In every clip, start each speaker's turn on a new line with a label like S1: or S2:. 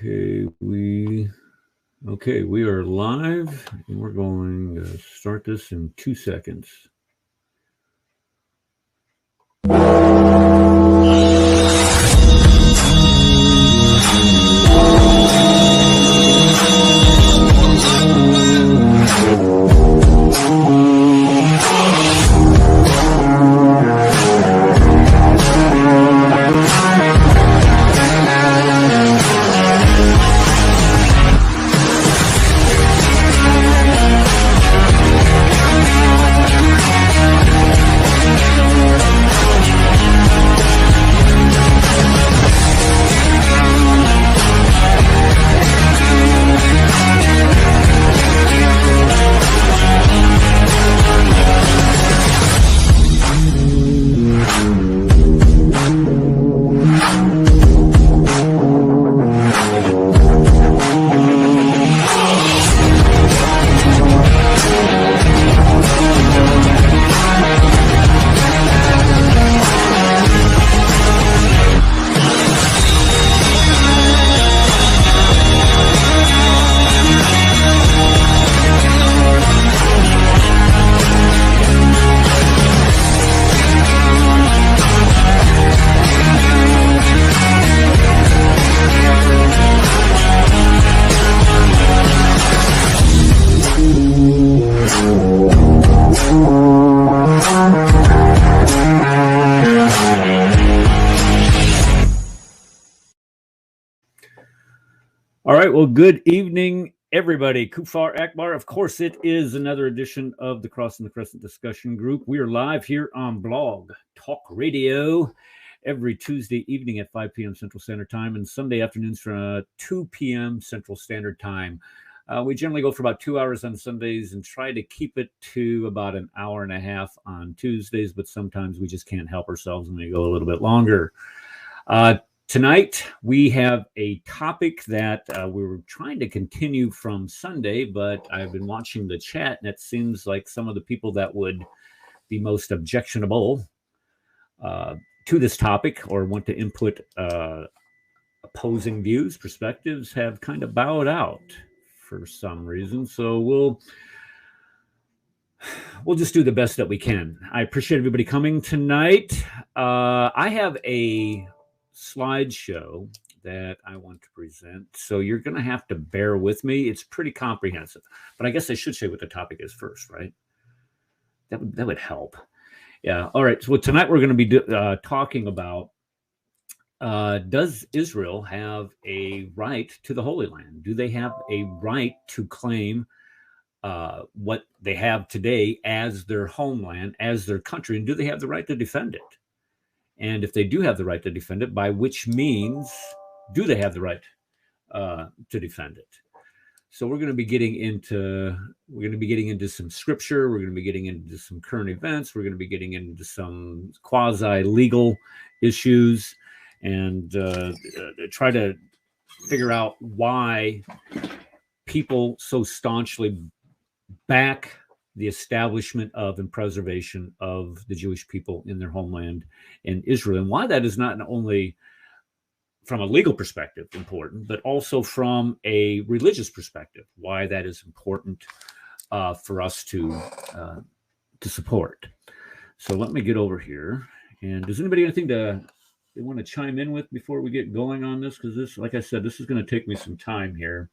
S1: We are live, and we're going to start this in 2 seconds. All right, well, good evening, everybody. Kufar Akbar. Of course, it is another edition of the Crossing the Crescent discussion group. We are live here on Blog Talk Radio every Tuesday evening at 5 p.m. Central Standard Time and Sunday afternoons from 2 p.m. Central Standard Time. We generally go for about 2 hours on Sundays and try to keep it to about an hour and a half on Tuesdays, but sometimes we just can't help ourselves and we go a little bit longer. Tonight, we have a topic that we were trying to continue from Sunday, but I've been watching the chat, and it seems like some of the people that would be most objectionable to this topic or want to input opposing views, perspectives, have kind of bowed out for some reason. So we'll just do the best that we can. I appreciate everybody coming tonight. I have a slideshow that I want to present, so you're going to have to bear with me. It's pretty comprehensive, but I guess I should say what the topic is first, right? That would help. Yeah. All right. So tonight we're going to be talking about does Israel have a right to the Holy Land? Do they have a right to claim what they have today as their homeland, as their country, and do they have the right to defend it? And if they do have the right to defend it, by which means do they have the right to defend it? So we're going to be getting into some scripture. We're going to be getting into some current events. We're going to be getting into some quasi-legal issues and try to figure out why people so staunchly back the establishment of and preservation of the Jewish people in their homeland in Israel, and why that is not only from a legal perspective important, but also from a religious perspective, why that is important for us to support. So let me get over here. And does anybody have anything they want to chime in with before we get going on this? Because this, like I said, this is going to take me some time here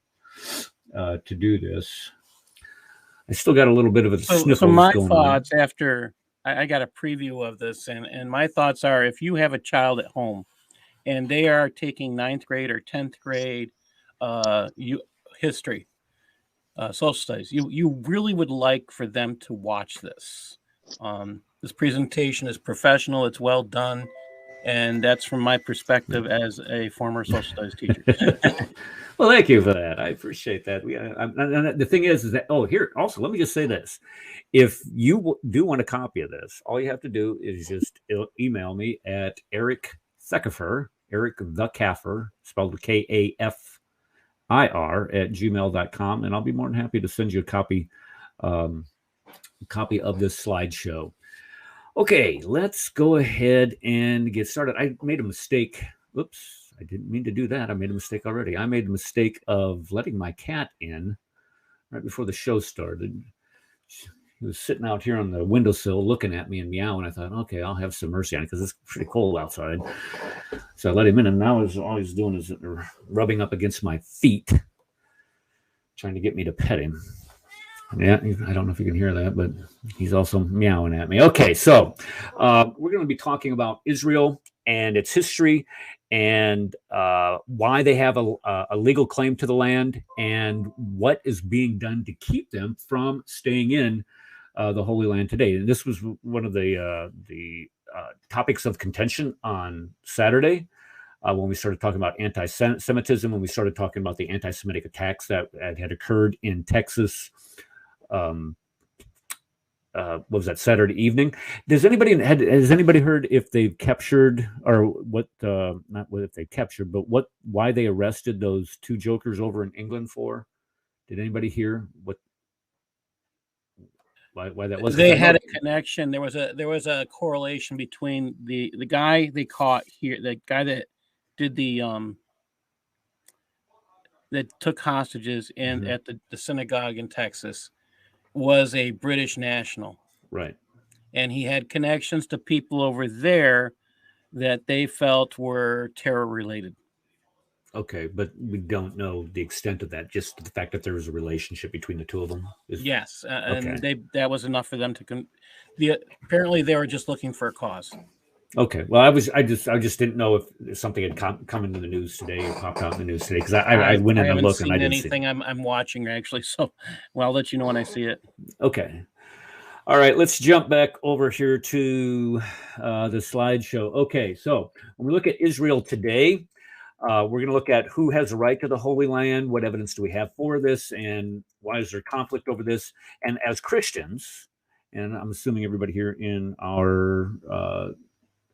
S1: to do this. I still got a little bit of a sniffles
S2: so my
S1: going
S2: thoughts
S1: on.
S2: After I got a preview of this, and my thoughts are, if you have a child at home and they are taking 9th grade or 10th grade history, social studies, you really would like for them to watch this. This presentation is professional, it's well done, and that's from my perspective as a former social studies teacher.
S1: Well, thank you for that. I appreciate that. The thing is that, here, also, let me just say this. If you do want a copy of this, all you have to do is just email me at Eric Thekaffer, Eric the Kaffer, spelled Kafir, at gmail.com, and I'll be more than happy to send you a copy of this slideshow. Okay, let's go ahead and get started. I made a mistake. Oops, I didn't mean to do that. I made a mistake already. I made the mistake of letting my cat in right before the show started. He was sitting out here on the windowsill looking at me and meowing. I thought, okay, I'll have some mercy on it because it's pretty cold outside. So I let him in, and now all he's doing is rubbing up against my feet, trying to get me to pet him. Yeah, I don't know if you can hear that, but he's also meowing at me. Okay, so we're going to be talking about Israel and its history and why they have a legal claim to the land and what is being done to keep them from staying in the Holy Land today. And this was one of the topics of contention on Saturday when we started talking about anti-Semitism, when we started talking about the anti-Semitic attacks that had occurred in Texas. What was that, Saturday evening? Has anybody heard if they've captured, or what? Not what if they captured, but why they arrested those two jokers over in England for? Did anybody hear why that was?
S2: They had a connection. There was a correlation between the guy they caught here, the guy that did the that took hostages in at the synagogue in Texas, was a British national.
S1: Right.
S2: And he had connections to people over there that they felt were terror related.
S1: Okay, but we don't know the extent of that, just the fact that there was a relationship between the two of them.
S2: Yes, and that was enough for them to apparently they were just looking for a cause.
S1: Okay, well, I just didn't know if something had come into the news today or popped out in the news today, because I went in and looked and I didn't see
S2: anything. I'm watching actually, so I'll let you know when I see it.
S1: Okay. All right, let's jump back over here to the slideshow. Okay, so when we look at Israel today, we're going to look at who has a right to the Holy Land, what evidence do we have for this, and why is there conflict over this? And as Christians, and I'm assuming everybody here in our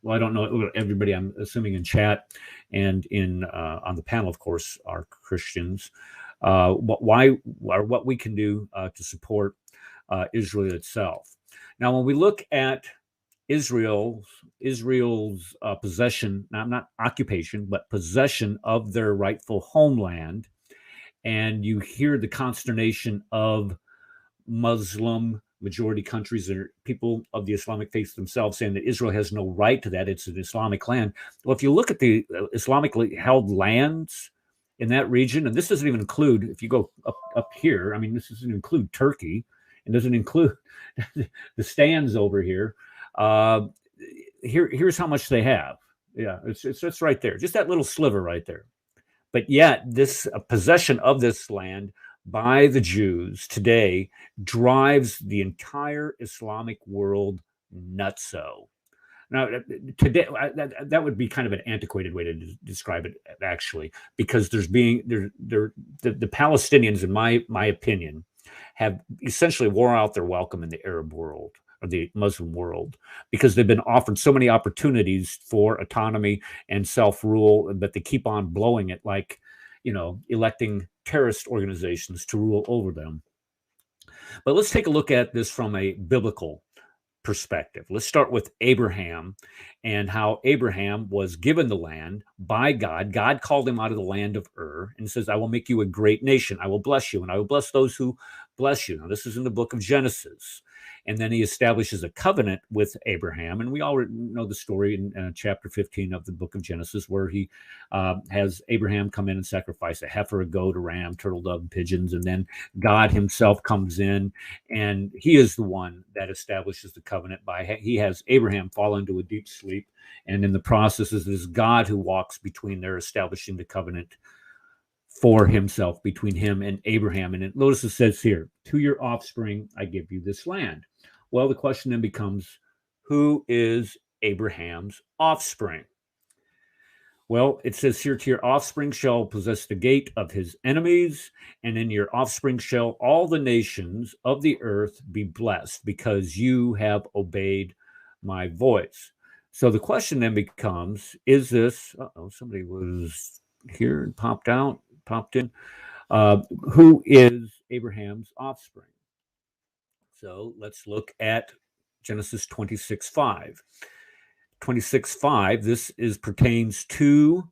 S1: well, I don't know everybody. I'm assuming in chat and in on the panel, of course, are Christians. What we can do to support Israel itself. Now, when we look at Israel's possession, not occupation, but possession of their rightful homeland, and you hear the consternation of Muslim majority countries and people of the Islamic faith themselves saying that Israel has no right to that. It's an Islamic land. Well, if you look at the Islamically held lands in that region, and this doesn't even include, if you go up here, I mean, this doesn't include Turkey. It doesn't include the stands over here. Here's how much they have. Yeah, it's right there. Just that little sliver right there. But yet, this possession of this land by the Jews today drives the entire Islamic world nutso. Now, today that would be kind of an antiquated way to describe it, actually, because the Palestinians, in my opinion, have essentially wore out their welcome in the Arab world or the Muslim world, because they've been offered so many opportunities for autonomy and self-rule, but they keep on blowing it, like, electing terrorist organizations to rule over them. But let's take a look at this from a biblical perspective. Let's start with Abraham and how Abraham was given the land by God. God called him out of the land of Ur and says, I will make you a great nation. I will bless you, and I will bless those who bless you. Now, this is in the book of Genesis. And then he establishes a covenant with Abraham. And we all know the story in chapter 15 of the book of Genesis, where he has Abraham come in and sacrifice a heifer, a goat, a ram, turtle dove, pigeons. And then God himself comes in, and he is the one that establishes the covenant he has Abraham fall into a deep sleep. And in the process is this God who walks between their establishing the covenant for himself between him and Abraham. And notice it says here, to your offspring, I give you this land. Well, the question then becomes, who is Abraham's offspring? Well, it says here, to your offspring shall possess the gate of his enemies, and in your offspring shall all the nations of the earth be blessed, because you have obeyed my voice. So the question then becomes, is this, somebody was here and popped in. Who is Abraham's offspring? So let's look at Genesis 26:5. 26:5, this pertains to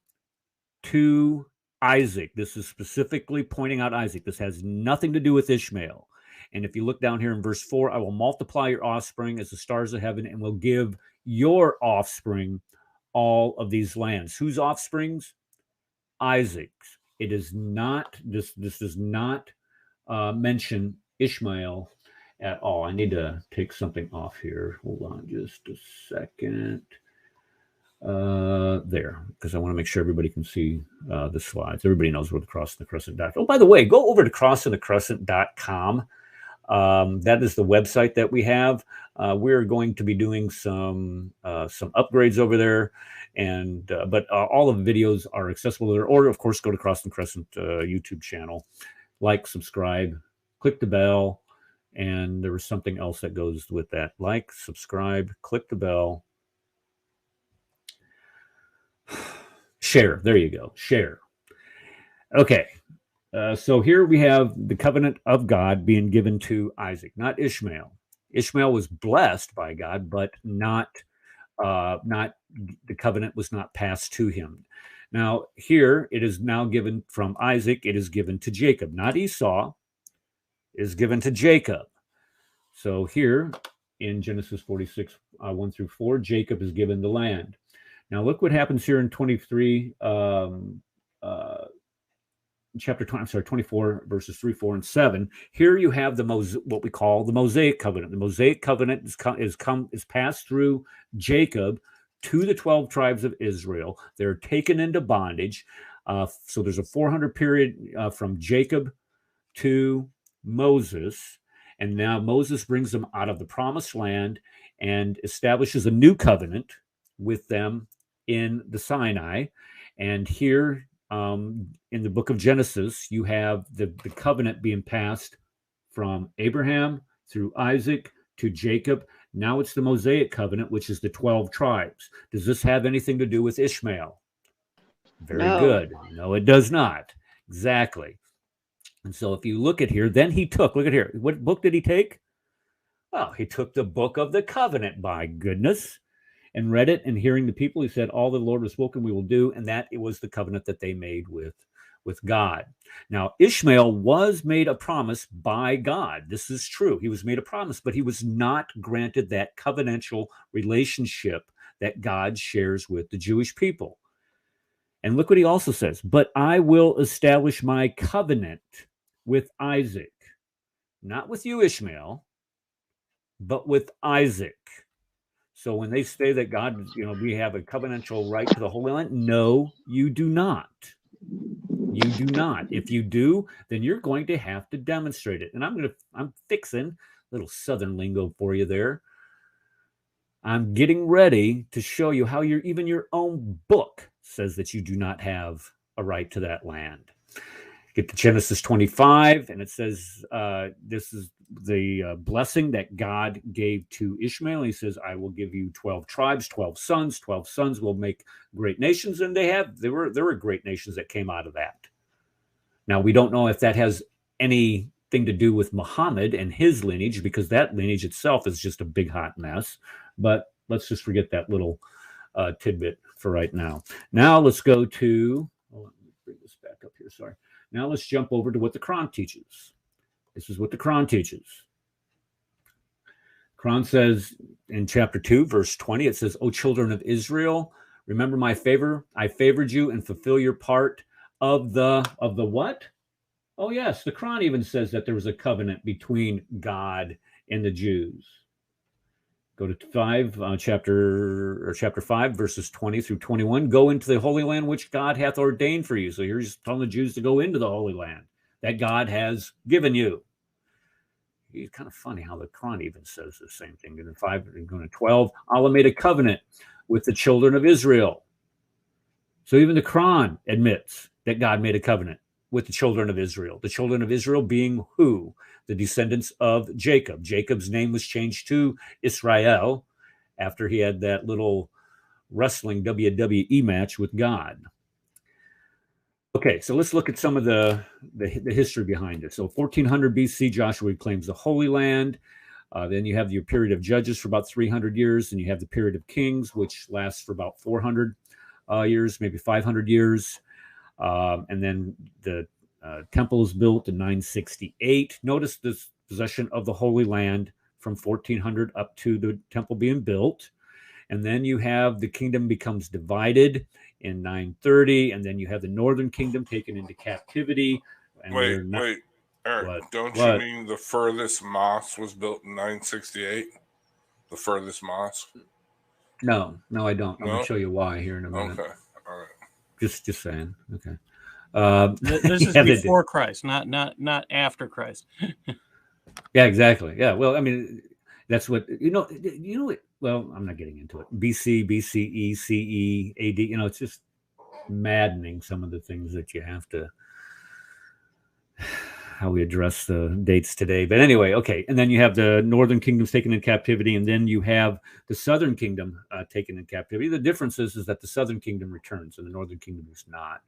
S1: to Isaac. This is specifically pointing out Isaac. This has nothing to do with Ishmael. And if you look down here in verse 4, I will multiply your offspring as the stars of heaven and will give your offspring all of these lands. Whose offsprings? Isaac's. It is not, this does not mention Ishmael at all. I need to take something off here. Hold on just a second. There, because I want to make sure everybody can see the slides. Everybody knows where the Cross and the Crescent. Oh, by the way, go over to crossandthecrescent.com. That is the website that we have. We're going to be doing some upgrades over there, and but all of the videos are accessible there. Or, of course, go to Cross and Crescent YouTube channel, like, subscribe, click the bell, and there was something else that goes with that. Like, subscribe, click the bell, share. There you go, share. Okay. So here we have the covenant of God being given to Isaac, not Ishmael. Ishmael was blessed by God, but not the covenant was not passed to him. Now here it is now given from Isaac. It is given to Jacob, not Esau. It is given to Jacob. So here in Genesis 46, 1 through 4, Jacob is given the land. Now look what happens here in 23. Chapter 24, verses 3, 4, and 7. Here you have what we call the Mosaic covenant. The Mosaic covenant is passed through Jacob to the 12 tribes of Israel. They're taken into bondage. So there's a 400 period from Jacob to Moses, and now Moses brings them out of the promised land and establishes a new covenant with them in the Sinai. And here in the book of Genesis, you have the covenant being passed from Abraham through Isaac to Jacob. Now it's the Mosaic covenant, which is the 12 tribes. Does this have anything to do with Ishmael? Very good. No, it does not. Exactly. And so if you look at here, then he took, look at here. What book did he take? Well, he took the book of the covenant, by goodness, and read it, and hearing the people, he said, all the Lord has spoken, we will do. And that it was the covenant that they made with God. Now, Ishmael was made a promise by God. This is true. He was made a promise, but he was not granted that covenantal relationship that God shares with the Jewish people. And look what he also says, but I will establish my covenant with Isaac, not with you, Ishmael, but with Isaac. So when they say that God, we have a covenantal right to the Holy Land, no, you do not. You do not. If you do, then you're going to have to demonstrate it. And I'm fixing a little Southern lingo for you there. I'm getting ready to show you how even your own book says that you do not have a right to that land. Get to Genesis 25, and it says this is the blessing that God gave to Ishmael. He says, I will give you 12 tribes, 12 sons. 12 sons will make great nations. And there were great nations that came out of that. Now, we don't know if that has anything to do with Muhammad and his lineage, because that lineage itself is just a big hot mess. But let's just forget that little tidbit for right now. Now let's go to, let me bring this back up here, sorry. Now let's jump over to what the Quran teaches. This is what the Quran teaches. Quran says in chapter 2, verse 20, it says, O children of Israel, remember my favor. I favored you and fulfill your part of the what? Oh, yes. The Quran even says that there was a covenant between God and the Jews. Go to chapter 5, verses 20 through 21. Go into the Holy Land, which God hath ordained for you. So you're just telling the Jews to go into the Holy Land that God has given you. It's kind of funny how the Quran even says the same thing. In 5 and going to 12, Allah made a covenant with the children of Israel. So even the Quran admits that God made a covenant with the children of Israel. The children of Israel being who? The descendants of Jacob. Jacob's name was changed to Israel after he had that little wrestling WWE match with God. Okay, so let's look at some of the history behind it. So 1400 BC, Joshua claims the Holy Land. Then you have your period of Judges for about 300 years, and you have the period of Kings, which lasts for about 400 years, maybe 500 years. And then the temple is built in 968. Notice this possession of the Holy Land from 1400 up to the temple being built. And then you have the kingdom becomes divided in 930, and then you have the northern kingdom taken into captivity. And
S3: wait, Eric, don't you mean the furthest mosque was built in 968? The furthest mosque?
S1: No, I don't. I'm going to show you why here in a minute.
S3: Okay, all right.
S1: Just saying. Okay.
S2: This is before Christ, not after Christ.
S1: Yeah, exactly. Yeah. Well, I mean, that's what well, I'm not getting into it. BC, BCE, CE, AD. It's just maddening some of the things that you have to how we address the dates today. But anyway, okay. And then you have the northern kingdoms taken in captivity, and then you have the southern kingdom taken in captivity. The difference is that the southern kingdom returns and the northern kingdom is not.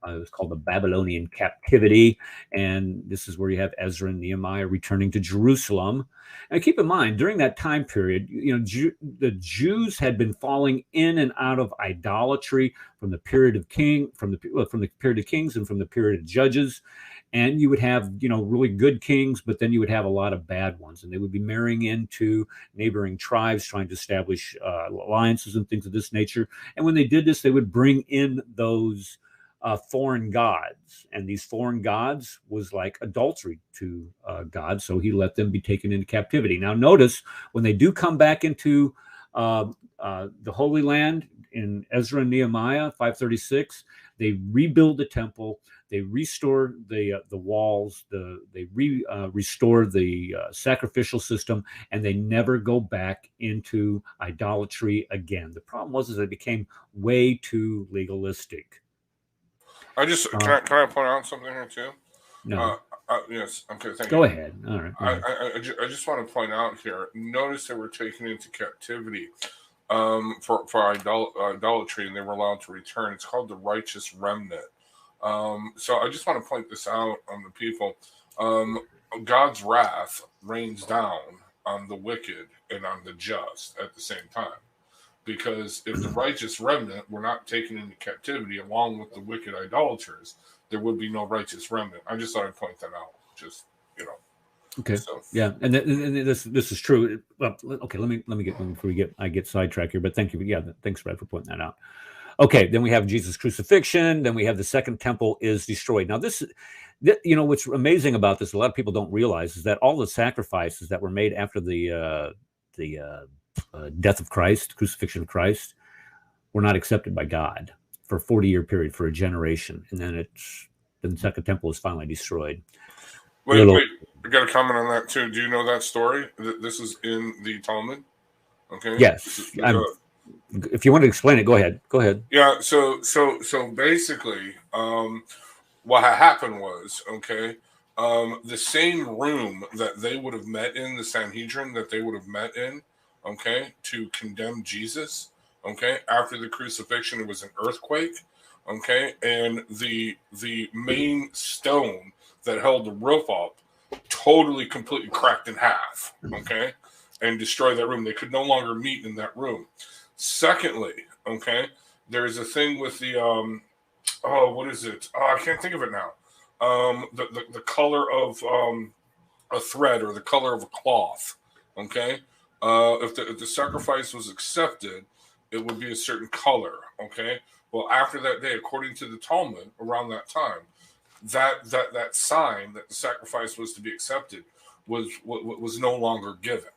S1: It was called the Babylonian captivity. And this is where you have Ezra and Nehemiah returning to Jerusalem. And keep in mind, during that time period, the Jews had been falling in and out of idolatry from the period of from the period of kings and from the period of judges. And you would have, really good kings, but then you would have a lot of bad ones. And they would be marrying into neighboring tribes, trying to establish alliances and things of this nature. And when they did this, they would bring in those foreign gods. And these foreign gods was like adultery to God. So he let them be taken into captivity. Now, notice when they do come back into the Holy Land in Ezra and Nehemiah, 536, they rebuild the temple. They restore the walls. They restore the sacrificial system, and they never go back into idolatry again. The problem was they became way too legalistic.
S3: Can I point out something here too?
S1: No.
S3: Yes. Okay. Thank
S1: you. Go
S3: ahead.
S1: All right.
S3: I just want to point out here. Notice they were taken into captivity for idolatry, and they were allowed to return. It's called the righteous remnant. So I just want to point this out on the people. God's wrath rains down on the wicked and on the just at the same time. Because if the righteous remnant were not taken into captivity along with the wicked idolaters, there would be no righteous remnant. I just thought I'd point that out. Just,
S1: Okay. So. Yeah, and this is true. Well, okay. Let me get I get sidetracked here. But thank you. Yeah, thanks, Brad, for pointing that out. Okay, then we have Jesus' crucifixion. Then we have the second temple is destroyed. Now, what's amazing about this, a lot of people don't realize, is that all the sacrifices that were made after the death of Christ, crucifixion of Christ, were not accepted by God for a 40-year period, for a generation. And then the second temple is finally destroyed.
S3: Wait, I got a comment on that too. Do you know that story? This is in the Talmud. Okay.
S1: Yes. If you want to explain it, go ahead.
S3: Yeah. So basically, what happened was, the same room that they would have met in, the Sanhedrin that they would have met in, to condemn Jesus, after the crucifixion, it was an earthquake, and the main stone that held the roof up completely cracked in half, and destroyed that room. They could no longer meet in that room. Secondly, there's a thing with the what is it? I can't think of it now. The color of a thread or the color of a cloth. If the sacrifice was accepted, it would be a certain color. Well, after that day, according to the Talmud, around that time, that sign that the sacrifice was to be accepted was no longer given.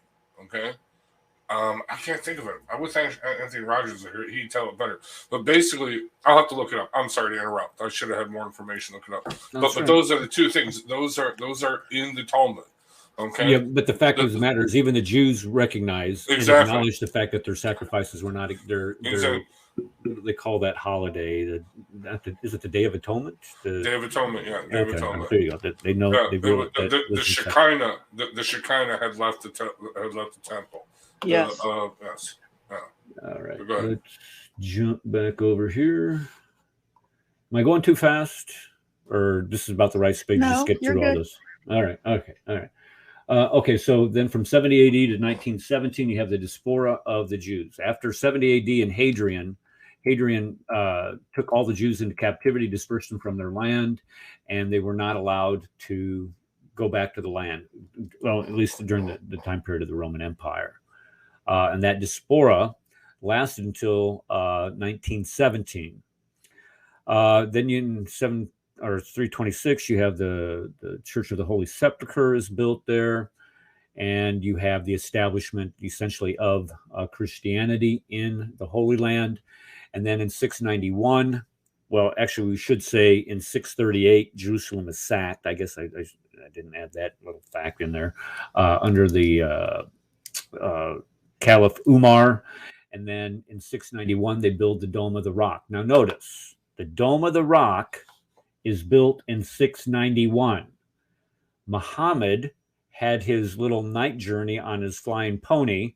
S3: I can't think of it. I would think Anthony Rogers here. He'd tell it better. But basically, I'll have to look it up. I'm sorry to interrupt. I should have had more information. Look it up. But those are the two things. Those are in the Talmud.
S1: Yeah, but the fact of the matter is, even the Jews recognize and acknowledge the fact that their sacrifices were not. They call that holiday. Is it the Day of Atonement?
S3: Day of Atonement, yeah. Day of Atonement.
S1: There you go. They know.
S3: Yeah, the Shekinah. The Shekinah had left the temple.
S2: Yes.
S3: Yes.
S1: All right. Let's jump back over here. Am I going too fast, or this is about the right speed?
S4: No,
S1: just get
S4: you're
S1: through
S4: good.
S1: all this. All right. Okay. All right. Okay, so then from 70 AD to 1917, you have the diaspora of the Jews. After 70 AD in Hadrian, Hadrian took all the Jews into captivity, dispersed them from their land, and they were not allowed to go back to the land, well, at least during the time period of the Roman Empire. And that diaspora lasted until 1917. Then in 326, you have the Church of the Holy Sepulchre is built there, and you have the establishment essentially of Christianity in the Holy Land. And then in 691, well, actually, we should say in 638, Jerusalem is sacked. I guess I didn't add that little fact in there, under the Caliph Umar. And then in 691, they build the Dome of the Rock. Now, notice, the Dome of the Rock is built in 691. Muhammad had his little night journey on his flying pony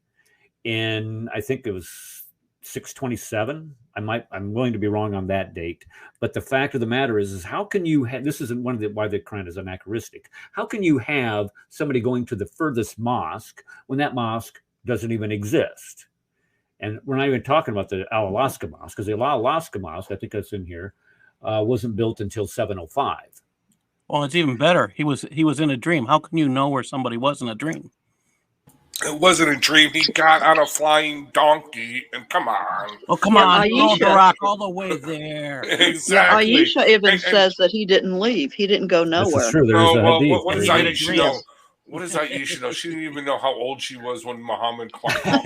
S1: in, I think it was 627. I'm willing to be wrong on that date, but the fact of the matter is how can you have, this isn't one of the why the Quran is anachronistic. How can you have somebody going to the furthest mosque when that mosque doesn't even exist? And we're not even talking about the Al-Alaska Mosque, because the Al-Alaska Mosque, I think that's in here, wasn't built until 705.
S2: Well, it's even better. He was in a dream. How can you know where somebody was in a dream?
S3: It wasn't a dream. He got on a flying donkey, and come on.
S2: Oh, come on. Roll the rock all the way there.
S3: Exactly.
S4: Yeah, Aisha even says that he didn't leave. He didn't go nowhere.
S1: This is true. There's a hadith.
S3: What does Aisha know? What does Aisha know? She didn't even know how old she was when Muhammad climbed up.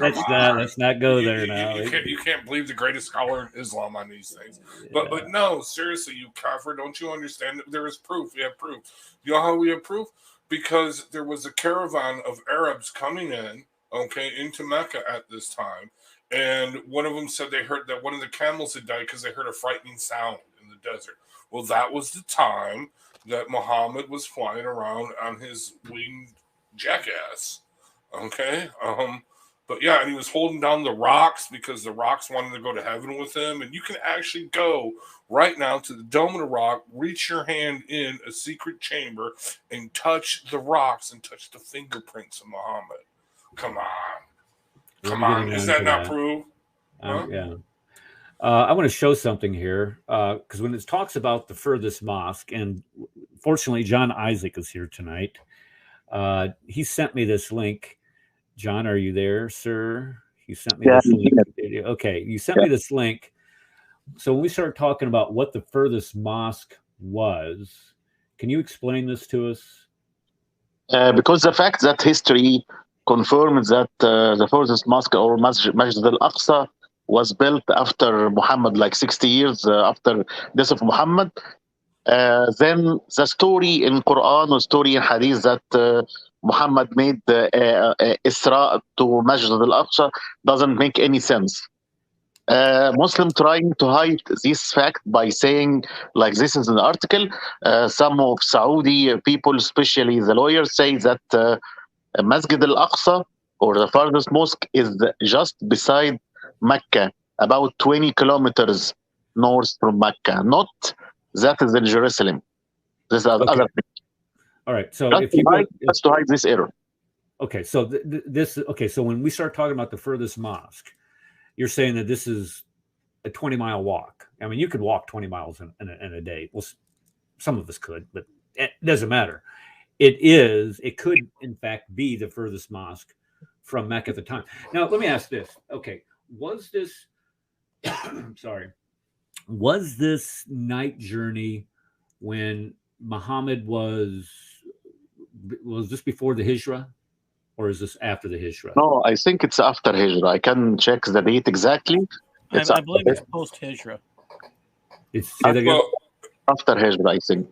S1: Let's not go there now.
S3: You can't believe the greatest scholar in Islam on these things. Yeah. But no, seriously, you kafir, don't you understand that there is proof? We have proof. You know how we have proof? Because there was a caravan of Arabs coming in, into Mecca at this time. And one of them said they heard that one of the camels had died because they heard a frightening sound in the desert. Well, that was the time that Muhammad was flying around on his winged jackass. But yeah, and he was holding down the rocks because the rocks wanted to go to heaven with him. And you can actually go right now to the Dome of the Rock, reach your hand in a secret chamber and touch the rocks and touch the fingerprints of Muhammad. Come on. Is that not proof? Huh?
S1: Yeah. I want to show something here, because when it talks about the furthest mosque, and fortunately, John Isaac is here tonight. He sent me this link. John, are you there, sir? You sent me this link. Okay, you sent me this link. So when we start talking about what the furthest mosque was, can you explain this to us?
S5: Because the fact that history confirms that the furthest mosque, or Masjid al-Aqsa, was built after Muhammad, like 60 years after death of Muhammad. Then the story in Quran or story in Hadith that Muhammad made Isra to Masjid al-Aqsa doesn't make any sense. Muslim trying to hide this fact by saying, like this is an article, some of Saudi people, especially the lawyers, say that Masjid al-Aqsa, or the farthest mosque, is just beside Mecca, about 20 kilometers north from Mecca. Not that is in Jerusalem. This is other thing.
S1: All right. So
S5: just
S1: if you
S5: to hide this error.
S1: Okay. So So when we start talking about the furthest mosque, you're saying that this is a 20-mile walk. I mean, you could walk 20 miles in a day. Well, some of us could, but it doesn't matter. It could in fact be the furthest mosque from Mecca at the time. Now, let me ask this. Okay. Was this was this night journey when Muhammad was this before the Hijrah, or is this after the Hijrah?
S5: No, I think it's after Hijrah. I can check the date exactly.
S2: I believe it's post Hijrah.
S1: It's
S5: after Hijrah, I think.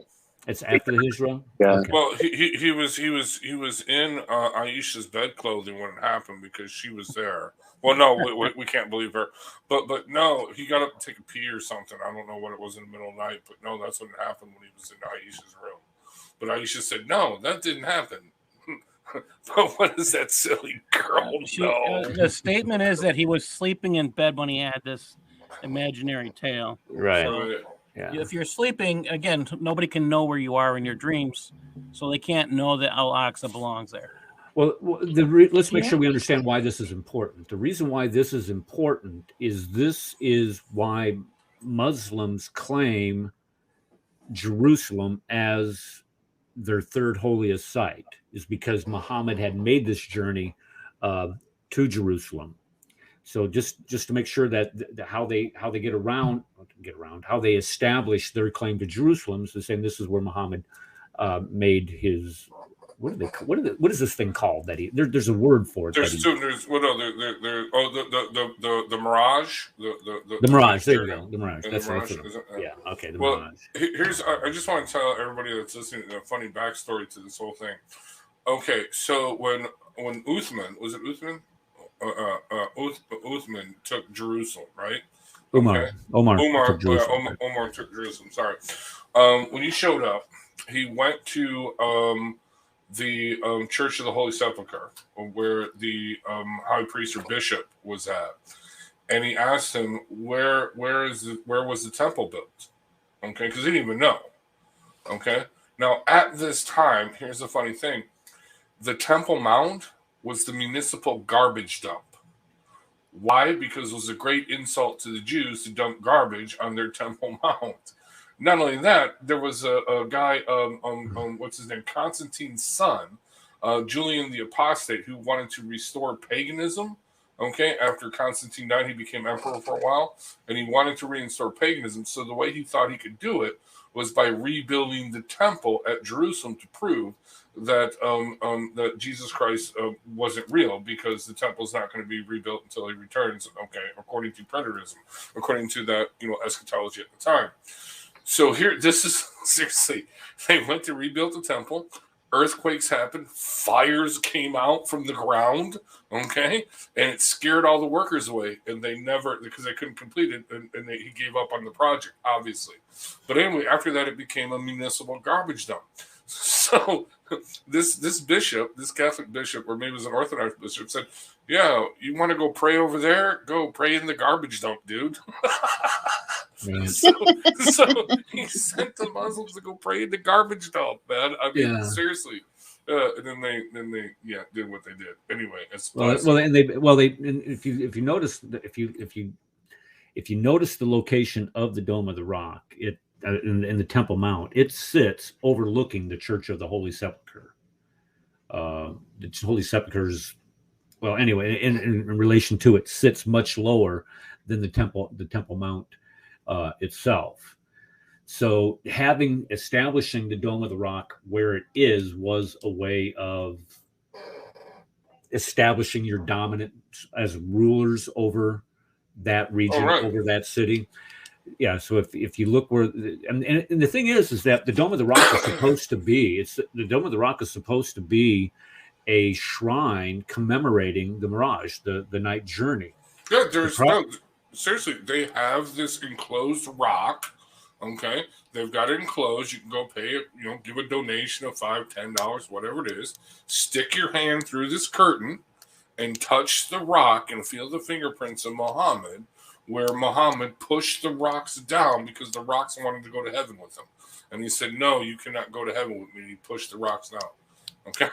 S1: It's after the Hijrah?
S5: Yeah.
S1: Okay.
S3: Well, he was in Aisha's bed clothing when it happened because she was there. Well, no, we can't believe her. But no, he got up to take a pee or something. I don't know what it was in the middle of the night, but no, that's what happened when he was in Aisha's room. But Aisha said, no, that didn't happen. But what is that silly girl know?
S2: The statement is that he was sleeping in bed when he had this imaginary tale.
S1: Right.
S2: So, yeah. If you're sleeping, again, nobody can know where you are in your dreams, so they can't know that Al-Aqsa belongs there.
S1: Well, let's make sure we understand why this is important. The reason why this is important is why Muslims claim Jerusalem as their third holiest site, is because Muhammad had made this journey to Jerusalem. So just to make sure that how they how they establish their claim to Jerusalem is saying this is where Muhammad made his. What is this thing called? That there's a word for it.
S3: There's the Mirage.
S1: The Mirage. There you go. The Mirage. That's Mirage. Yeah. Okay. The Mirage.
S3: Here's. I just want to tell everybody that's listening a funny backstory to this whole thing. Okay, so when Uthman, was it Uthman? Uthman took Jerusalem, right?
S1: Omar took
S3: Jerusalem. Omar took Jerusalem. Sorry. When he showed up, he went to the Church of the Holy Sepulchre, where the high priest or bishop was at, and he asked him where was the temple built? Okay, because he didn't even know. Okay, now at this time, here's the funny thing: the Temple Mount was the municipal garbage dump. Why? Because it was a great insult to the Jews to dump garbage on their Temple Mount. Not only that, there was a guy, what's his name, Constantine's son, Julian the Apostate, who wanted to restore paganism. Okay, after Constantine died, he became emperor for a while, and he wanted to restore paganism. So the way he thought he could do it was by rebuilding the temple at Jerusalem to prove that that Jesus Christ wasn't real, because the temple's not going to be rebuilt until he returns. Okay, according to preterism, according to that eschatology at the time. So here, this is seriously, they went to rebuild the temple. Earthquakes happened. Fires came out from the ground. Okay. And it scared all the workers away. And they never, because they couldn't complete it. And he gave up on the project, obviously. But anyway, after that, it became a municipal garbage dump. So this bishop, this Catholic bishop, or maybe it was an Orthodox bishop, said, yeah, you want to go pray over there? Go pray in the garbage dump, dude. So he sent the Muslims to go pray in the garbage dump, man. I mean, seriously. And then they did what they did. Anyway,
S1: if you notice the location of the Dome of the Rock, it in the Temple Mount, it sits overlooking the Church of the Holy Sepulchre. The Holy Sepulchre's, well, anyway, in relation to it, sits much lower than the Temple Mount itself. So establishing the Dome of the Rock where it is was a way of establishing your dominance as rulers over that region, over that city. Yeah. So if you look where, and the thing is that the Dome of the Rock is supposed to be, the Dome of the Rock is supposed to be a shrine commemorating the Mirage, the night journey.
S3: Yeah, seriously, they have this enclosed rock. Okay, they've got it enclosed. You can go pay it, give a donation of $5, $10, whatever it is. Stick your hand through this curtain and touch the rock and feel the fingerprints of Muhammad, where Muhammad pushed the rocks down because the rocks wanted to go to heaven with him. And he said, no, you cannot go to heaven with me. He pushed the rocks down. Okay,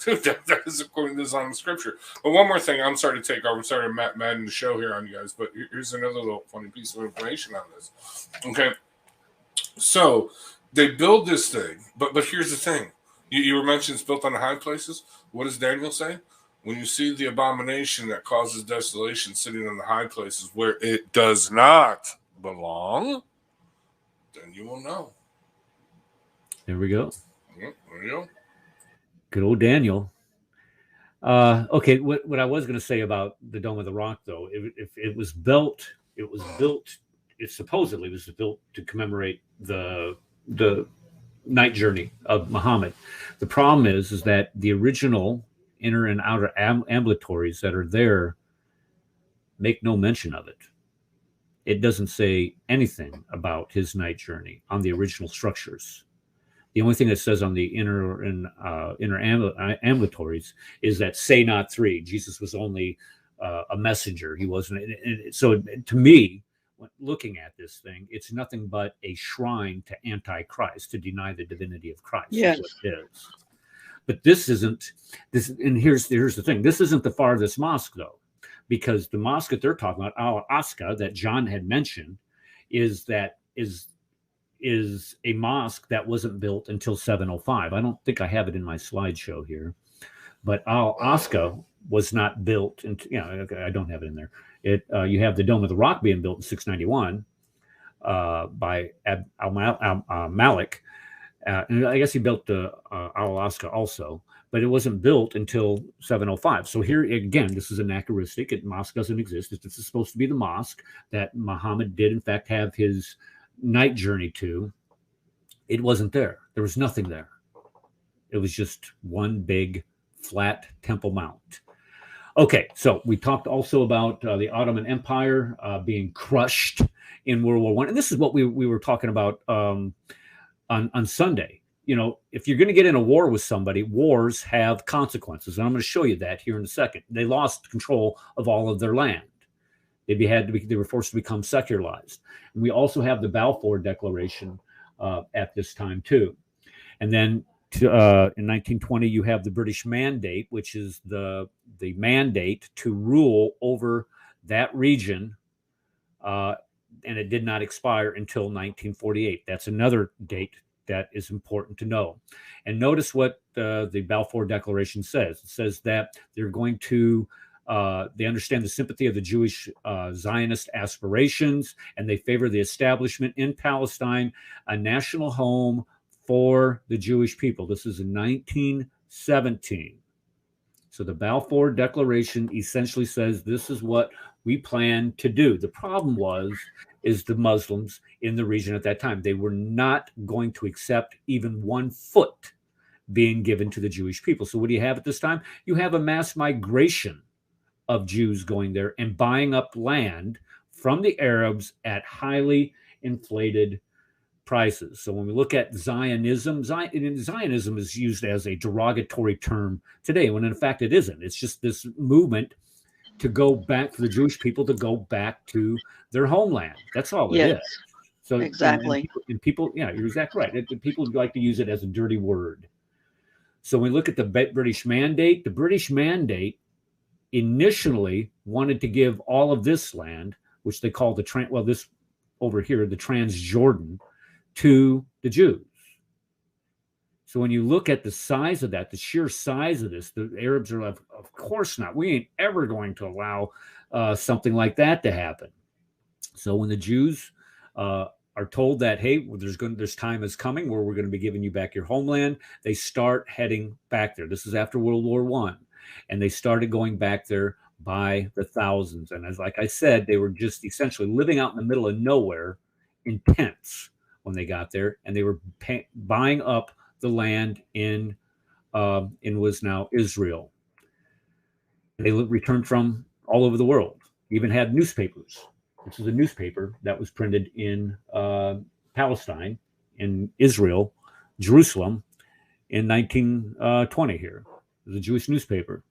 S3: dude, that is according to this on the scripture. But one more thing, I'm sorry to take over. I'm sorry to madden the show here on you guys, but here's another little funny piece of information on this. Okay, so they build this thing, but here's the thing. You were mentioning it's built on the high places. What does Daniel say? When you see the abomination that causes desolation sitting on the high places where it does not belong, then you will know.
S1: There we go.
S3: There you go.
S1: Good old Daniel. Okay, what I was going to say about the Dome of the Rock, though, if it was built, it supposedly was built to commemorate the night journey of Muhammad. The problem is that the original inner and outer ambulatories that are there make no mention of it. It doesn't say anything about his night journey on the original structures. The only thing that says on the inner ambulatories is that say not three. Jesus was only a messenger. He wasn't. So to me, looking at this thing, it's nothing but a shrine to Antichrist, to deny the divinity of Christ.
S4: Yes.
S1: Is what it is. But this isn't this. And here's the thing: this isn't the farthest mosque, though, because the mosque that they're talking about, Al-Aqsa, that John had mentioned, is a mosque that wasn't built until 705. I don't think I have it in my slideshow here, but Al-Aqsa was not built. I don't have it in there. You have the Dome of the Rock being built in 691 by Malik. And I guess he built Al-Aqsa also, but it wasn't built until 705. So here again, this is anachronistic. Mosque doesn't exist. This is supposed to be the mosque that Muhammad did, in fact, have his night journey to. It wasn't there. There was nothing there. It was just one big flat Temple Mount. Okay, so we talked also about the Ottoman Empire being crushed in World War I. And this is what we were talking about on Sunday. If you're going to get in a war with somebody, wars have consequences. And I'm going to show you that here in a second. They lost control of all of their land. They were forced to become secularized. And we also have the Balfour Declaration at this time too. And then in 1920, you have the British Mandate, which is the mandate to rule over that region. And it did not expire until 1948. That's another date that is important to know. And notice what the Balfour Declaration says. It says that they're going to they understand the sympathy of the Jewish Zionist aspirations, and they favor the establishment in Palestine, a national home for the Jewish people. This is in 1917. So the Balfour Declaration essentially says this is what we plan to do. The problem is the Muslims in the region at that time. They were not going to accept even 1 foot being given to the Jewish people. So what do you have at this time? You have a mass migration of Jews going there and buying up land from the Arabs at highly inflated prices. So when we look at Zionism is used as a derogatory term today, when in fact it isn't. It's just this movement to go back for the Jewish people to go back to their homeland. That's all it is. So
S4: exactly.
S1: And people, yeah, you're exactly right. People like to use it as a dirty word. So when we look at the British Mandate, the British Mandate initially wanted to give all of this land, which they call this over here, the Transjordan, to the Jews. So when you look at the size of that, the sheer size of this, the Arabs are like, of course not. We ain't ever going to allow something like that to happen. So when the Jews are told that, hey, there's time is coming where we're going to be giving you back your homeland, they start heading back there. This is after World War I. And they started going back there by the thousands. And like I said, they were just essentially living out in the middle of nowhere in tents when they got there. And they were buying up the land in was now Israel. They returned from all over the world, even had newspapers. This is a newspaper that was printed in Palestine, in Israel, Jerusalem, in 1920 here. It was a Jewish newspaper.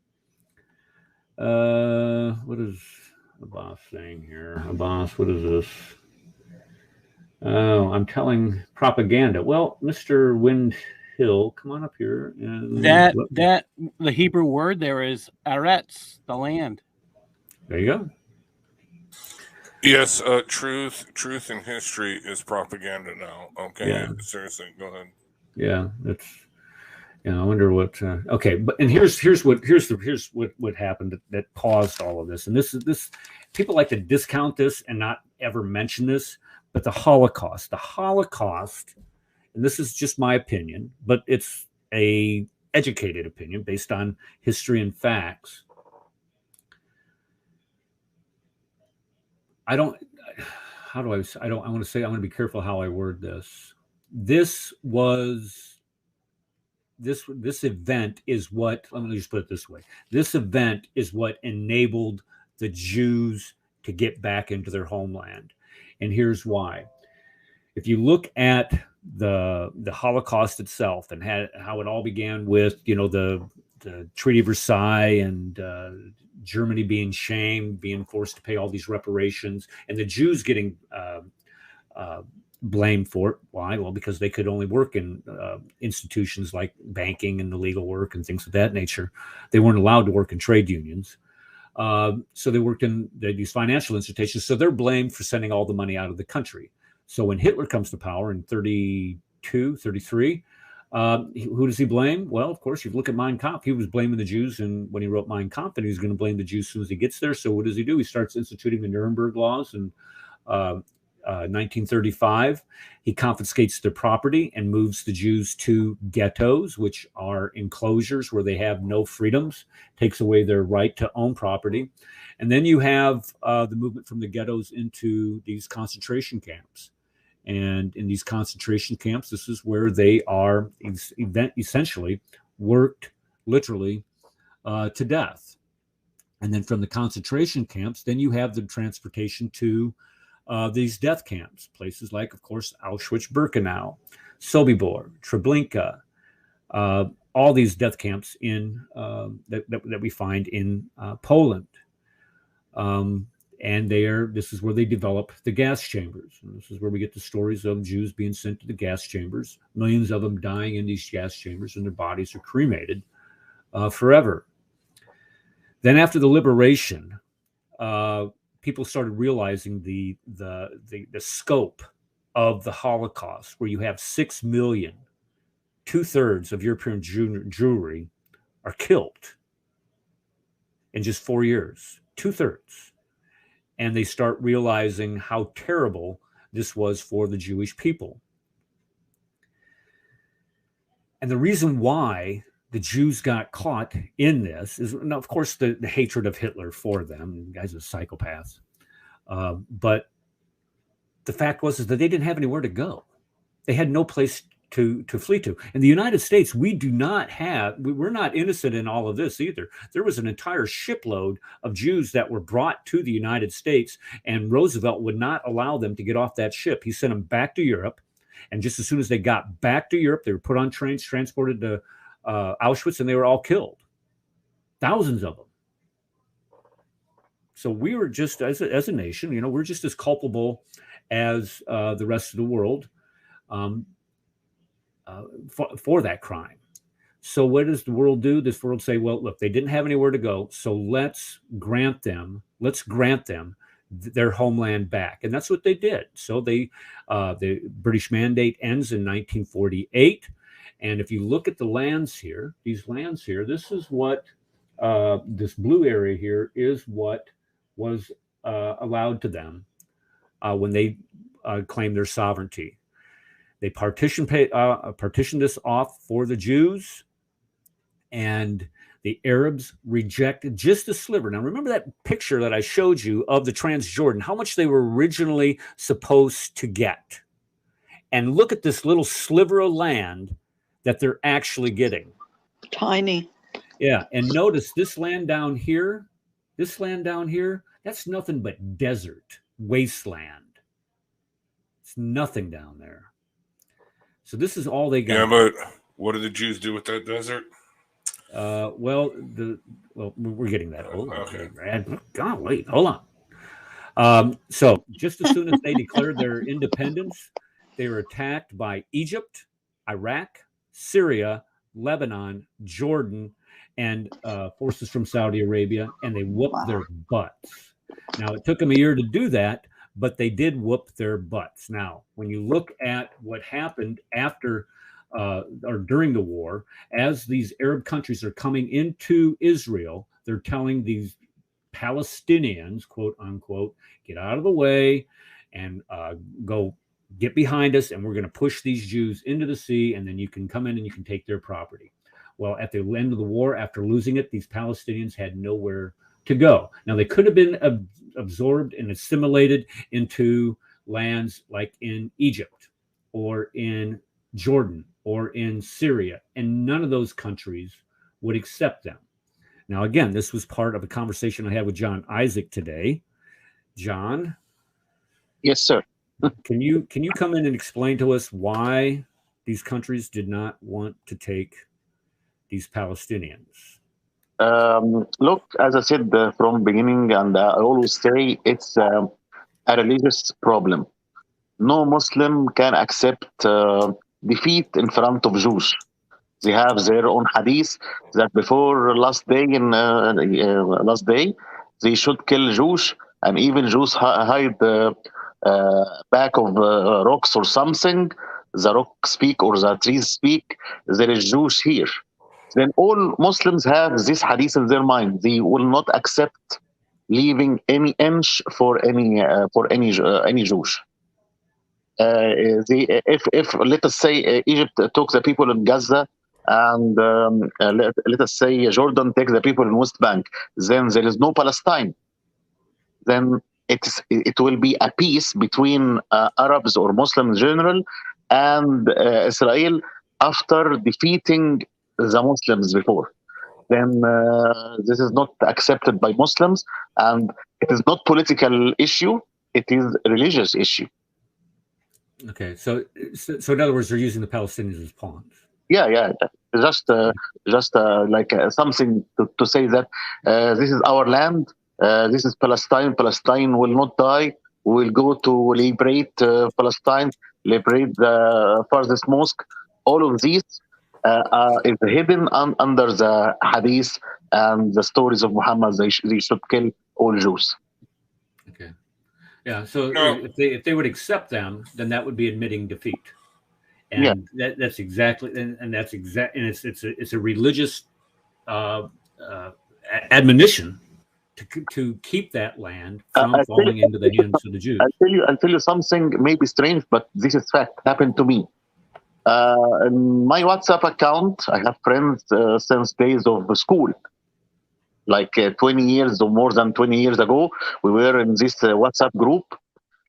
S1: What is Abbas saying here? Abbas, what is this? Oh, I'm telling propaganda. Well, Mr. Windhill, come on up here. And
S2: the Hebrew word there is aretz, the land.
S1: There you go.
S3: Yes, truth in history is propaganda now. Okay, yeah. Seriously, go ahead.
S1: Yeah, that's. I wonder what. Okay, but here's what happened that caused all of this. And this people like to discount this and not ever mention this, but the Holocaust, and this is just my opinion, but it's a educated opinion based on history and facts. I want to be careful how I word this. This event is what, let me just put it this way. This event is what enabled the Jews to get back into their homeland. And here's why. If you look at the Holocaust itself and how it all began with, the Treaty of Versailles and Germany being shamed, being forced to pay all these reparations, and the Jews getting blamed for it. Why? Well, because they could only work in institutions like banking and the legal work and things of that nature. They weren't allowed to work in trade unions. So they worked in these financial institutions. So they're blamed for sending all the money out of the country. So when Hitler comes to power in 32, 33, who does he blame? Well, of course, you look at Mein Kampf. He was blaming the Jews, and when he wrote Mein Kampf, and he's going to blame the Jews as soon as he gets there. So what does he do? He starts instituting the Nuremberg laws and 1935, he confiscates their property and moves the Jews to ghettos, which are enclosures where they have no freedoms, takes away their right to own property. And then you have the movement from the ghettos into these concentration camps. And in these concentration camps, this is where they are essentially worked literally to death. And then from the concentration camps, then you have the transportation to these death camps, places like, of course, Auschwitz-Birkenau, Sobibor, Treblinka, all these death camps in that we find in Poland. And this is where they develop the gas chambers. And this is where we get the stories of Jews being sent to the gas chambers, millions of them dying in these gas chambers, and their bodies are cremated forever. Then after the liberation, people started realizing the scope of the Holocaust, where you have 6 million, 2/3 of European Jewry are killed in just 4 years, 2/3. And they start realizing how terrible this was for the Jewish people. And the reason why the Jews got caught in this is, now, of course, the hatred of Hitler for them. The guy's a psychopath. But the fact was that they didn't have anywhere to go. They had no place to flee to. In the United States, we're not innocent in all of this either. There was an entire shipload of Jews that were brought to the United States, and Roosevelt would not allow them to get off that ship. He sent them back to Europe. And just as soon as they got back to Europe, they were put on trains, transported to Auschwitz, and they were all killed. Thousands of them. So we were just, as a nation, we're just as culpable as the rest of the world for that crime. So what does the world do? This world say, well, look, they didn't have anywhere to go, so let's grant them their homeland back. And that's what they did. So the British Mandate ends in 1948. And if you look at the lands here, these lands here, this is what this blue area here is what was allowed to them when they claimed their sovereignty. They partitioned this off for the Jews, and the Arabs rejected just a sliver. Now, remember that picture that I showed you of the Transjordan, how much they were originally supposed to get. And look at this little sliver of land that they're actually getting.
S4: Tiny.
S1: Yeah, and notice this land down here, that's nothing but desert, wasteland. It's nothing down there. So this is all they got.
S3: Yeah, but what do the Jews do with that desert?
S1: Well, we're getting that.
S3: Okay.
S1: Golly, hold on. So just as soon as they declared their independence, they were attacked by Egypt, Iraq, Syria, Lebanon, Jordan, and forces from Saudi Arabia, and they whooped their butts. Now, it took them a year to do that, but they did whoop their butts. Now, when you look at what happened after or during the war, as these Arab countries are coming into Israel, they're telling these Palestinians, quote unquote, get out of the way and go get behind us, and we're going to push these Jews into the sea, and then you can come in and you can take their property. Well, at the end of the war, after losing it, these Palestinians had nowhere to go. Now, they could have been absorbed and assimilated into lands like in Egypt or in Jordan or in Syria, and none of those countries would accept them. Now, again, this was part of a conversation I had with John Isaac today. John?
S5: Yes, sir.
S1: Can you come in and explain to us why these countries did not want to take these Palestinians?
S5: Look, as I said from beginning, and I always say it's a religious problem. no Muslim can accept defeat in front of Jews. They have their own hadith that before last day last day they should kill Jews, and even Jews hide back of rocks or something. The rock speak or the trees speak. There is Jews here. Then all Muslims have this hadith in their mind. They will not accept leaving any inch for any Jews. If let us say Egypt took the people in Gaza, and let us say Jordan takes the people in West Bank, then there is no Palestine. Then it will be a peace between Arabs or Muslims in general and Israel after defeating the Muslims before. Then this is not accepted by Muslims, and it is not political issue; it is religious issue.
S1: Okay, so in other words, they're using the Palestinians as pawns.
S5: Yeah, just like something to say that this is our land, this is Palestine. Palestine will not die. We will go to liberate Palestine, liberate the farthest mosque. All of these is hidden under the hadith and the stories of Muhammad. They should kill all Jews.
S1: Okay. Yeah, so
S3: No.
S1: if they would accept them, then that would be admitting defeat, and that's exactly and that's exact and it's a religious admonition to keep that land from falling into the hands of the Jews.
S5: I'll tell you something maybe strange, but this is fact. Happened to me. In my WhatsApp account, I have friends since days of school. Like 20 years or more than 20 years ago, we were in this WhatsApp group.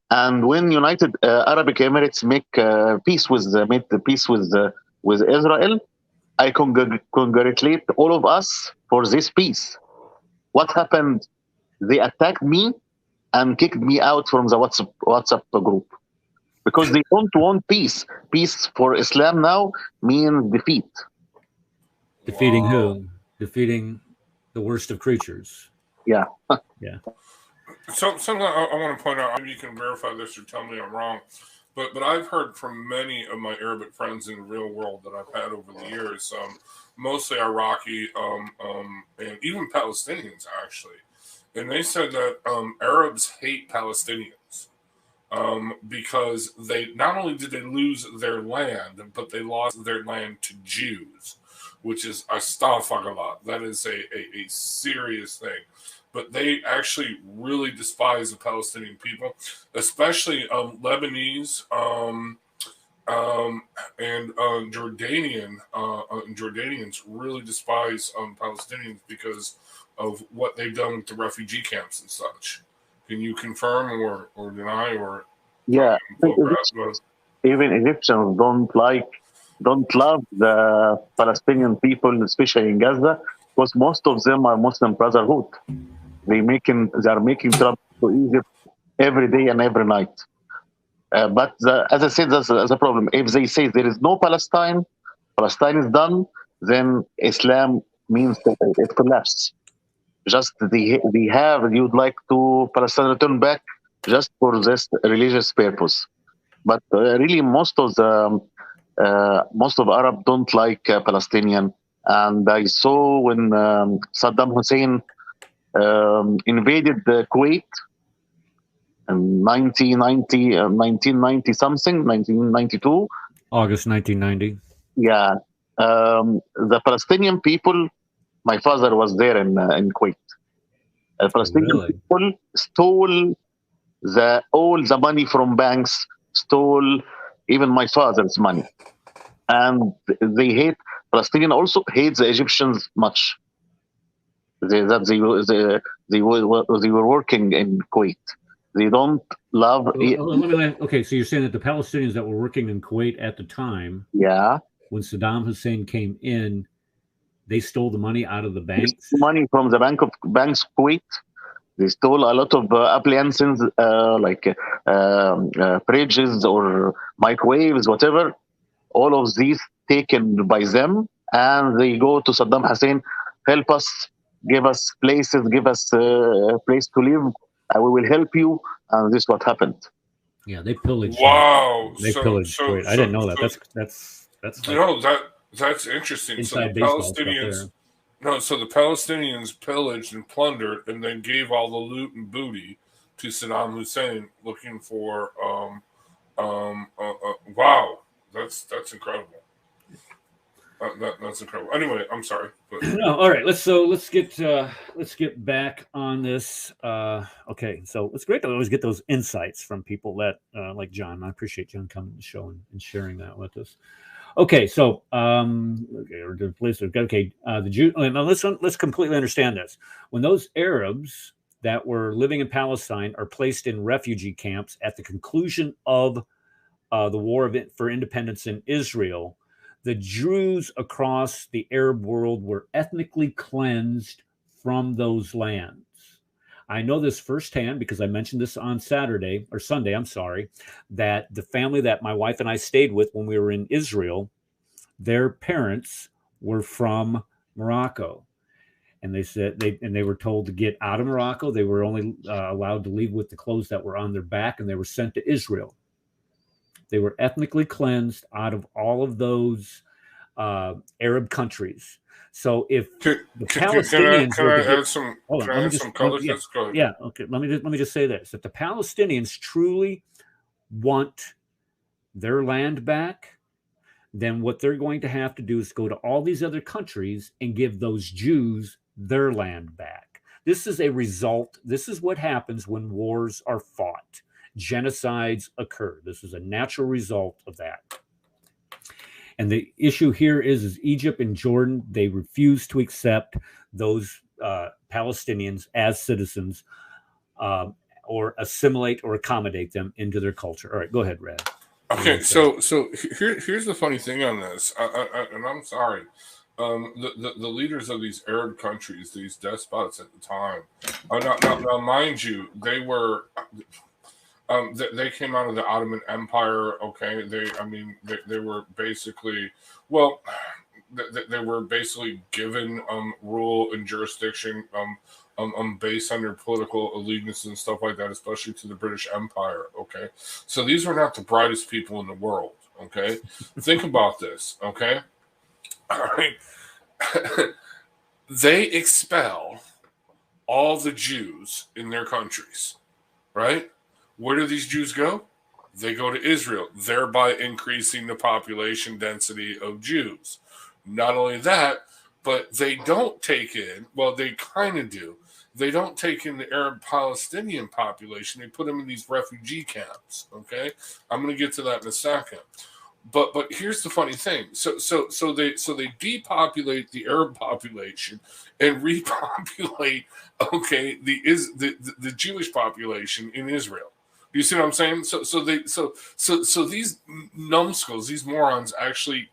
S5: And when United Arab Emirates made the peace with Israel, I congratulate all of us for this peace. What happened? They attacked me and kicked me out from the WhatsApp group because they don't want peace. Peace for Islam now means defeat.
S1: Defeating who? Defeating the worst of creatures.
S5: Yeah.
S1: Yeah.
S3: So something I want to point out, maybe you can verify this or tell me I'm wrong, but I've heard from many of my Arabic friends in the real world that I've had over the years, mostly Iraqi and even Palestinians actually, and they said that Arabs hate Palestinians because they not only did they lose their land, but they lost their land to Jews, which is astaghfirullah. That is a serious thing. But they actually really despise the Palestinian people, especially Lebanese and Jordanians really despise Palestinians because of what they've done with the refugee camps and such. Can you confirm or deny or?
S5: Yeah, even Egyptians don't love the Palestinian people, especially in Gaza, because most of them are Muslim Brotherhood. They are making trouble to Egypt every day and every night. But as I said, that's a problem. If they say there is no Palestine, Palestine is done, then Islam means that it collapses. Just they you'd like to Palestine return back just for this religious purpose. But really, most of Arab don't like Palestinian. And I saw when Saddam Hussein invaded Kuwait in 1990 something, 1992.
S1: August 1990.
S5: Yeah. The Palestinian people, my father was there in Kuwait. The Palestinian people stole all the money from banks, stole even my father's money. And they hate, Palestinian also hate the Egyptians much. They were working in Kuwait. They don't love.
S1: Okay, so you're saying that the Palestinians that were working in Kuwait at the time, when Saddam Hussein came in, they stole the money out of the banks.
S5: Money from the banks of Kuwait. They stole a lot of appliances like fridges or microwaves, whatever. All of these taken by them, and they go to Saddam Hussein, help us, give us places, give us a place to live. We will help you, and this is what happened.
S1: Yeah, they pillaged.
S3: Wow.
S1: They pillaged Kuwait. I didn't know that. That's like
S3: that's interesting. So
S1: inside
S3: the
S1: baseball stuff
S3: Palestinians,
S1: there.
S3: so the Palestinians pillaged and plundered, and then gave all the loot and booty to Saddam Hussein, looking for. Wow, that's incredible. That's incredible. Anyway, I'm sorry. But...
S1: No, all right. Let's get back on this. Okay, so it's great to always get those insights from people that like John. I appreciate John coming to the show and sharing that with us. Okay, so the Jew. Now let's completely understand this. When those Arabs that were living in Palestine are placed in refugee camps at the conclusion of the war for independence in Israel, the Jews across the Arab world were ethnically cleansed from those lands. I know this firsthand because I mentioned this on Sunday, that the family that my wife and I stayed with when we were in Israel, their parents were from Morocco. And they said they were told to get out of Morocco. They were only allowed to leave with the clothes that were on their back, and they were sent to Israel. They were ethnically cleansed out of all of those Arab countries. So if the Palestinians
S3: can I add some color?
S1: Yeah, okay. Let me just say this: if the Palestinians truly want their land back, then what they're going to have to do is go to all these other countries and give those Jews their land back. This is a result. This is what happens when wars are fought. Genocides occur. This is a natural result of that. And the issue here is Egypt and Jordan, they refuse to accept those Palestinians as citizens or assimilate or accommodate them into their culture. All right, go ahead, Rad.
S3: Okay, so here's the funny thing on this, and I'm sorry. The leaders of these Arab countries, these despots at the time, now mind you, they were... they came out of the Ottoman Empire. Okay, they were basically they were basically given rule and jurisdiction based on their political allegiance and stuff like that, especially to the British Empire. Okay, so these were not the brightest people in the world. Okay, think about this. Okay, all right, they expel all the Jews in their countries, right? Where do these Jews go? They go to Israel, thereby increasing the population density of Jews. Not only that, but they don't take in, well, they kind of do. They don't take in the Arab Palestinian population. They put them in these refugee camps. Okay, I'm going to get to that in a second. But here's the funny thing. So they depopulate the Arab population and repopulate the Jewish population in Israel. You see what I'm saying? So these numbskulls, these morons, actually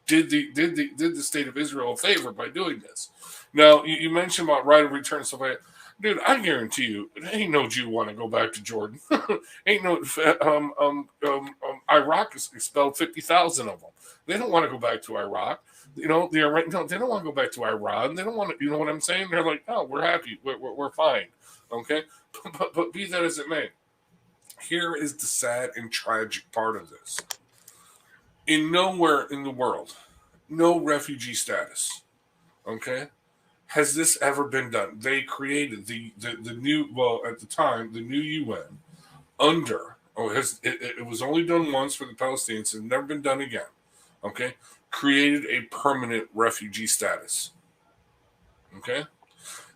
S3: did the state of Israel a favor by doing this. Now you mentioned about right of return and stuff like that. Dude, I guarantee you, ain't no Jew want to go back to Jordan. Ain't no Iraq has expelled 50,000 of them. They don't want to go back to Iraq. You know, they don't want to go back to Iran. They don't want to. You know what I'm saying? They're like, no, we're happy. We're fine. Okay, but be that as it may. Here is the sad and tragic part of this. In nowhere in the world, no refugee status, okay, has this ever been done. They created the new, well, at the time, the new UN under, it was only done once for the Palestinians, it's never been done again, okay, created a permanent refugee status, okay?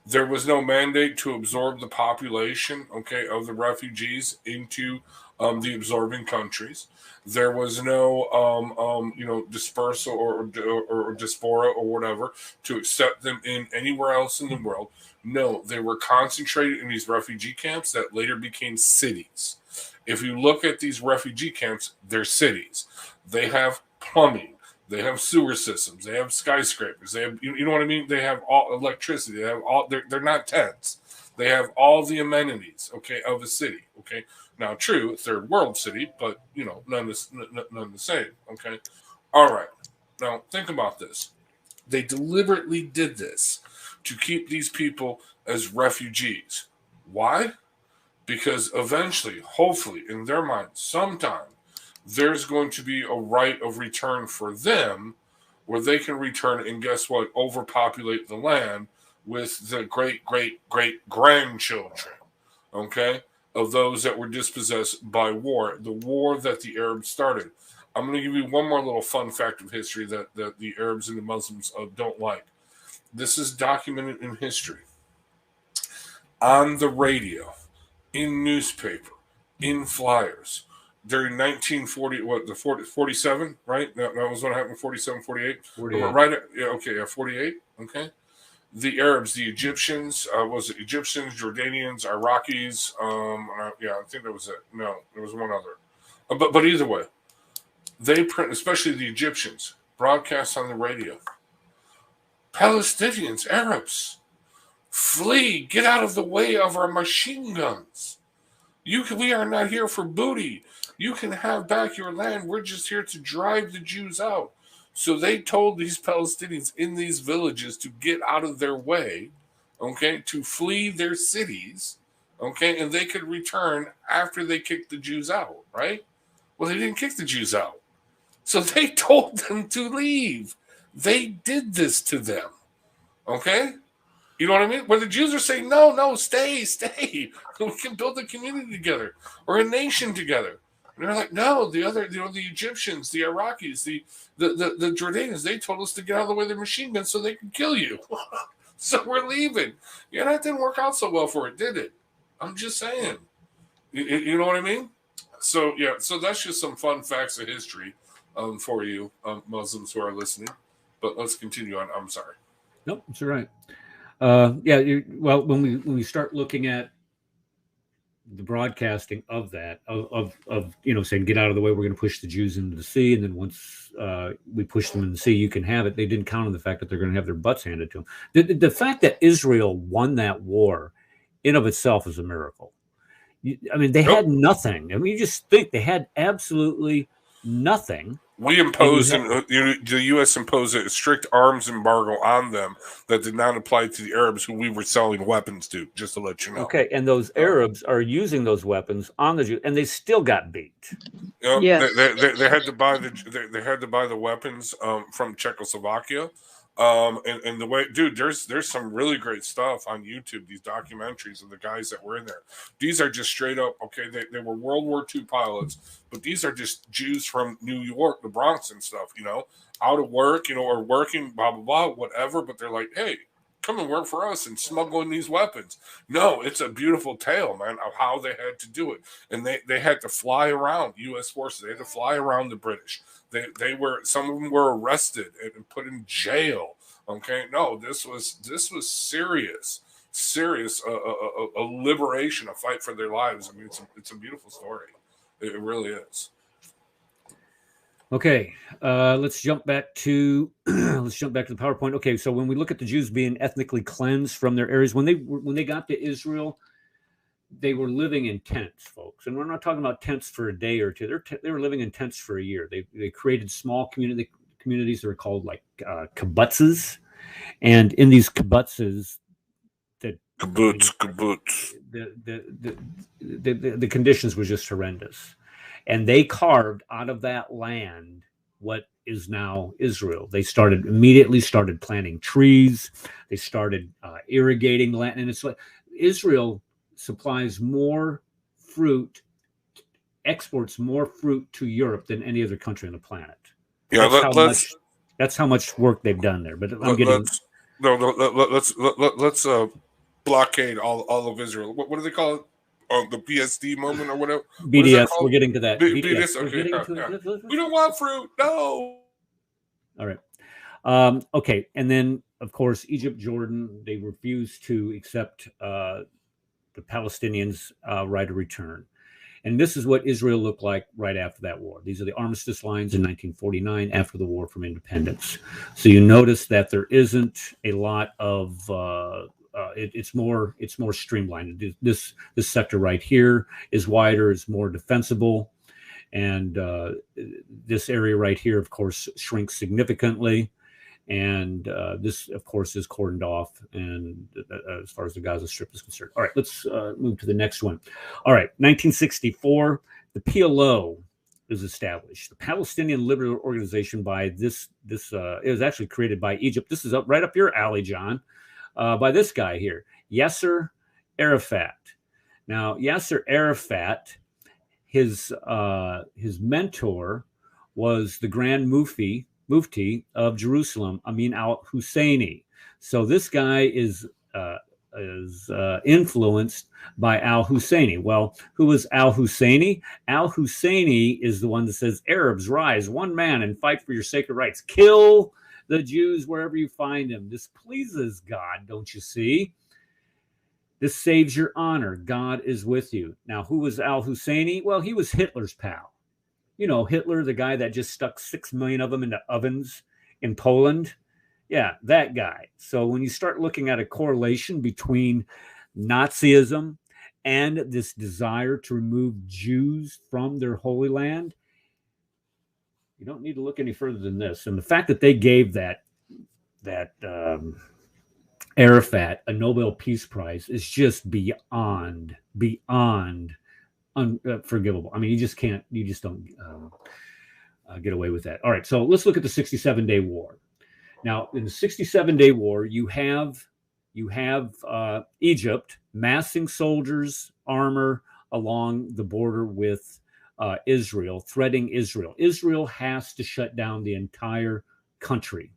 S3: There was no mandate to absorb the population, okay, of the refugees into the absorbing countries. There was no, dispersal or diaspora or whatever to accept them in anywhere else in the world. No, they were concentrated in these refugee camps that later became cities. If you look at these refugee camps, they're cities. They have plumbing. They have sewer systems. They have skyscrapers. They have, you know what I mean? They have all electricity. They have all. They're not tents. They have all the amenities, okay, of a city, okay. Now, true, third world city, but none the same, okay. All right. Now, think about this. They deliberately did this to keep these people as refugees. Why? because eventually, hopefully, in their mind, sometime, there's going to be a right of return for them where they can return and guess what? Overpopulate the land with the great, great, great grandchildren, okay, of those that were dispossessed by war, the war that the Arabs started. I'm going to give you one more little fun fact of history that the Arabs and the Muslims don't like. This is documented in history. On the radio, in newspaper, in flyers, during 1940, 47, right? That was what happened, 47, 48?
S1: 48.
S3: Right, yeah, okay, yeah, 48, okay. The Arabs, the Egyptians, was it Egyptians, Jordanians, Iraqis? Yeah, I think that was it. No, there was one other. But either way, they print, especially the Egyptians, broadcast on the radio. Palestinians, Arabs, flee, get out of the way of our machine guns. We are not here for booty. You can have back your land. We're just here to drive the Jews out. So they told these Palestinians in these villages to get out of their way, okay, to flee their cities, okay, and they could return after they kicked the Jews out, right? Well, they didn't kick the Jews out. So they told them to leave. They did this to them, okay? You know what I mean? Where the Jews are saying, no, stay. We can build a community together or a nation together. And they're like, no, the other, the Egyptians, the Iraqis, the Jordanians, they told us to get out of the way of their machine guns so they could kill you. So we're leaving. Yeah, that didn't work out so well for it, did it? I'm just saying. You know what I mean? So, yeah, so that's just some fun facts of history for you Muslims who are listening. But let's continue on. I'm sorry.
S1: Nope, it's all right. Well, when we start looking at the broadcasting of that, of saying get out of the way, we're going to push the Jews into the sea, and then once we push them in the sea, you can have it. They didn't count on the fact that they're going to have their butts handed to them. The fact that Israel won that war, in of itself, is a miracle. I mean, they had nothing. I mean, you just think they had absolutely nothing.
S3: We imposed, the U.S. imposed a strict arms embargo on them that did not apply to the Arabs who we were selling weapons to, just to let you know.
S1: Okay, and those Arabs are using those weapons on the Jews, and they still got beat.
S4: Yes.
S3: They had to buy the weapons from Czechoslovakia. And the way, dude, there's some really great stuff on YouTube, these documentaries of the guys that were in there. These are just straight up, okay, they were World War II pilots, but these are just Jews from New York, the Bronx and stuff, out of work, or working, blah, blah, blah, whatever. But they're like, hey, come and work for us and smuggling these weapons. No, it's a beautiful tale, man, of how they had to do it. And they had to fly around, U.S. forces. They had to fly around the British. They were, some of them were arrested and put in jail. Okay, no, this was serious, a liberation, a fight for their lives. I mean, it's a beautiful story. It really is.
S1: Okay, let's jump back to the PowerPoint. Okay, so when we look at the Jews being ethnically cleansed from their areas, when they got to Israel, they were living in tents, folks, and we're not talking about tents for a day or two. They were living in tents for a year. They created small communities that are called like kibbutzes, and in these kibbutzes,
S3: kibbutz,
S1: the conditions were just horrendous, and they carved out of that land what is now Israel. They immediately started planting trees. They started irrigating land, and it's like Israel supplies more fruit, exports more fruit to Europe than any other country on the planet.
S3: Yeah,
S1: that's how much work they've done there. But
S3: let's blockade all of Israel. What do they call it? The PSD moment or whatever.
S1: BDS. We're getting to that.
S3: BDS. Okay. We don't want fruit. No.
S1: All right. Okay, and then of course Egypt, Jordan, they refused to accept the Palestinians' right of return. And this is what Israel looked like right after that war. These are the armistice lines in 1949 after the War from Independence. So you notice that there isn't a lot of it's more streamlined. This sector right here is wider, is more defensible, and this area right here, of course, shrinks significantly. And this, of course, is cordoned off, and as far as the Gaza Strip is concerned. All right, let's move to the next one. All right, 1964, the PLO is established. The Palestinian Liberty Organization by this it was actually created by Egypt. This is right up your alley, John, by this guy here, Yasser Arafat. Now, Yasser Arafat, his mentor was the Grand Mufti of Jerusalem, Amin al-Husseini. So this guy is influenced by al-Husseini. Well, who was al-Husseini? Al-Husseini is the one that says, Arabs, rise, one man, and fight for your sacred rights. Kill the Jews wherever you find them. This pleases God, don't you see? This saves your honor. God is with you. Now, who was al-Husseini? Well, he was Hitler's pal. You know, Hitler, the guy that just stuck 6 million of them into ovens in Poland. Yeah, that guy. So when you start looking at a correlation between Nazism and this desire to remove Jews from their Holy Land, you don't need to look any further than this. And the fact that they gave that Arafat a Nobel Peace Prize is just beyond unforgivable. I mean, you just don't get away with that. All right, so let's look at the 67-day war. Now, in the 67-day war, you have Egypt massing soldiers, armor along the border with Israel, threatening Israel. Israel has to shut down the entire country.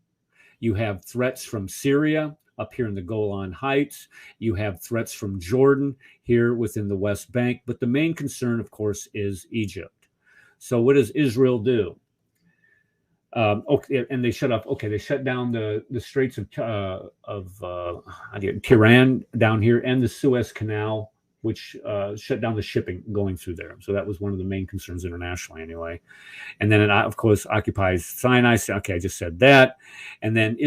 S1: You have threats from Syria up here in the Golan Heights. You have threats from Jordan here within the West Bank. But the main concern, of course, is Egypt. So what does Israel do? And they shut down the Straits of Tiran down here and the Suez Canal, which shut down the shipping going through there. So that was one of the main concerns internationally anyway. And then it, of course, occupies Sinai. Okay, I just said that. And then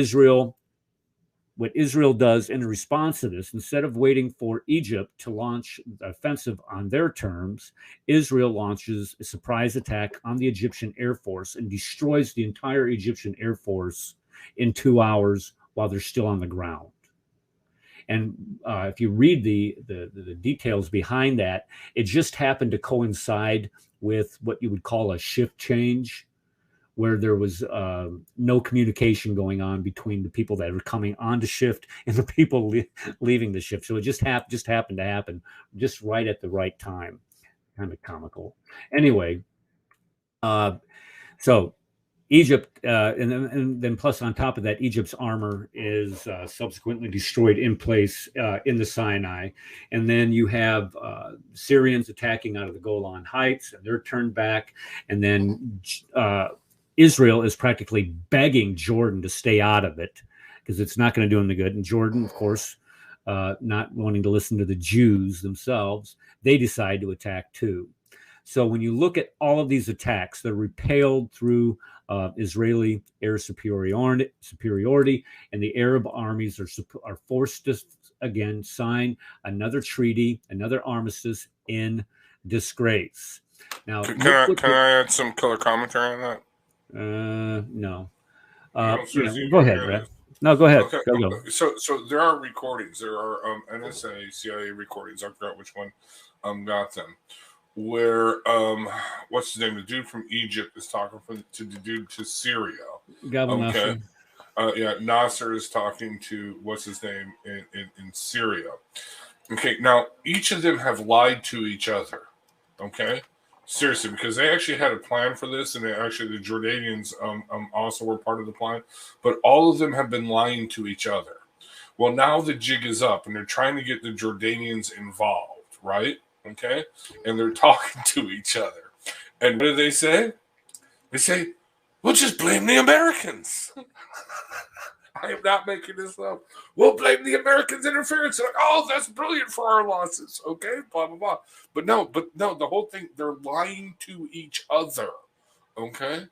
S1: what Israel does in response to this, instead of waiting for Egypt to launch the offensive on their terms, Israel launches a surprise attack on the Egyptian Air Force and destroys the entire Egyptian Air Force in 2 hours while they're still on the ground. And if you read the details behind that, it just happened to coincide with what you would call a shift change, where there was no communication going on between the people that were coming onto shift and the people leaving the shift. So it just happened to happen just right at the right time. Kind of comical. Anyway, so Egypt, and then plus on top of that, Egypt's armor is subsequently destroyed in place in the Sinai. And then you have Syrians attacking out of the Golan Heights, and they're turned back. And then Israel is practically begging Jordan to stay out of it because it's not going to do them any good. And Jordan, of course, not wanting to listen to the Jews themselves, they decide to attack too. So when you look at all of these attacks, they're repelled through Israeli air superiority, and the Arab armies are forced to again sign another treaty, another armistice in disgrace. Now,
S3: can I add some color commentary on that?
S1: No. Go ahead, Brett. No, go ahead.
S3: Okay.
S1: Go.
S3: So there are recordings. There are NSA, CIA recordings. I forgot which one got them. Where what's his name? The dude from Egypt is talking to the dude to Syria.
S1: Okay.
S3: Nasser is talking to what's his name in Syria. Okay. Now each of them have lied to each other. Okay. Seriously, because they actually had a plan for this, and the Jordanians also were part of the plan, but all of them have been lying to each other. Well, now the jig is up, and they're trying to get the Jordanians involved, right? Okay, and they're talking to each other, and what do they say? They say, "We'll just blame the Americans." I am not making this up. We'll blame the Americans' interference. They're like, oh, that's brilliant for our losses. Okay, blah, blah, blah. But no, the whole thing, they're lying to each other. Okay?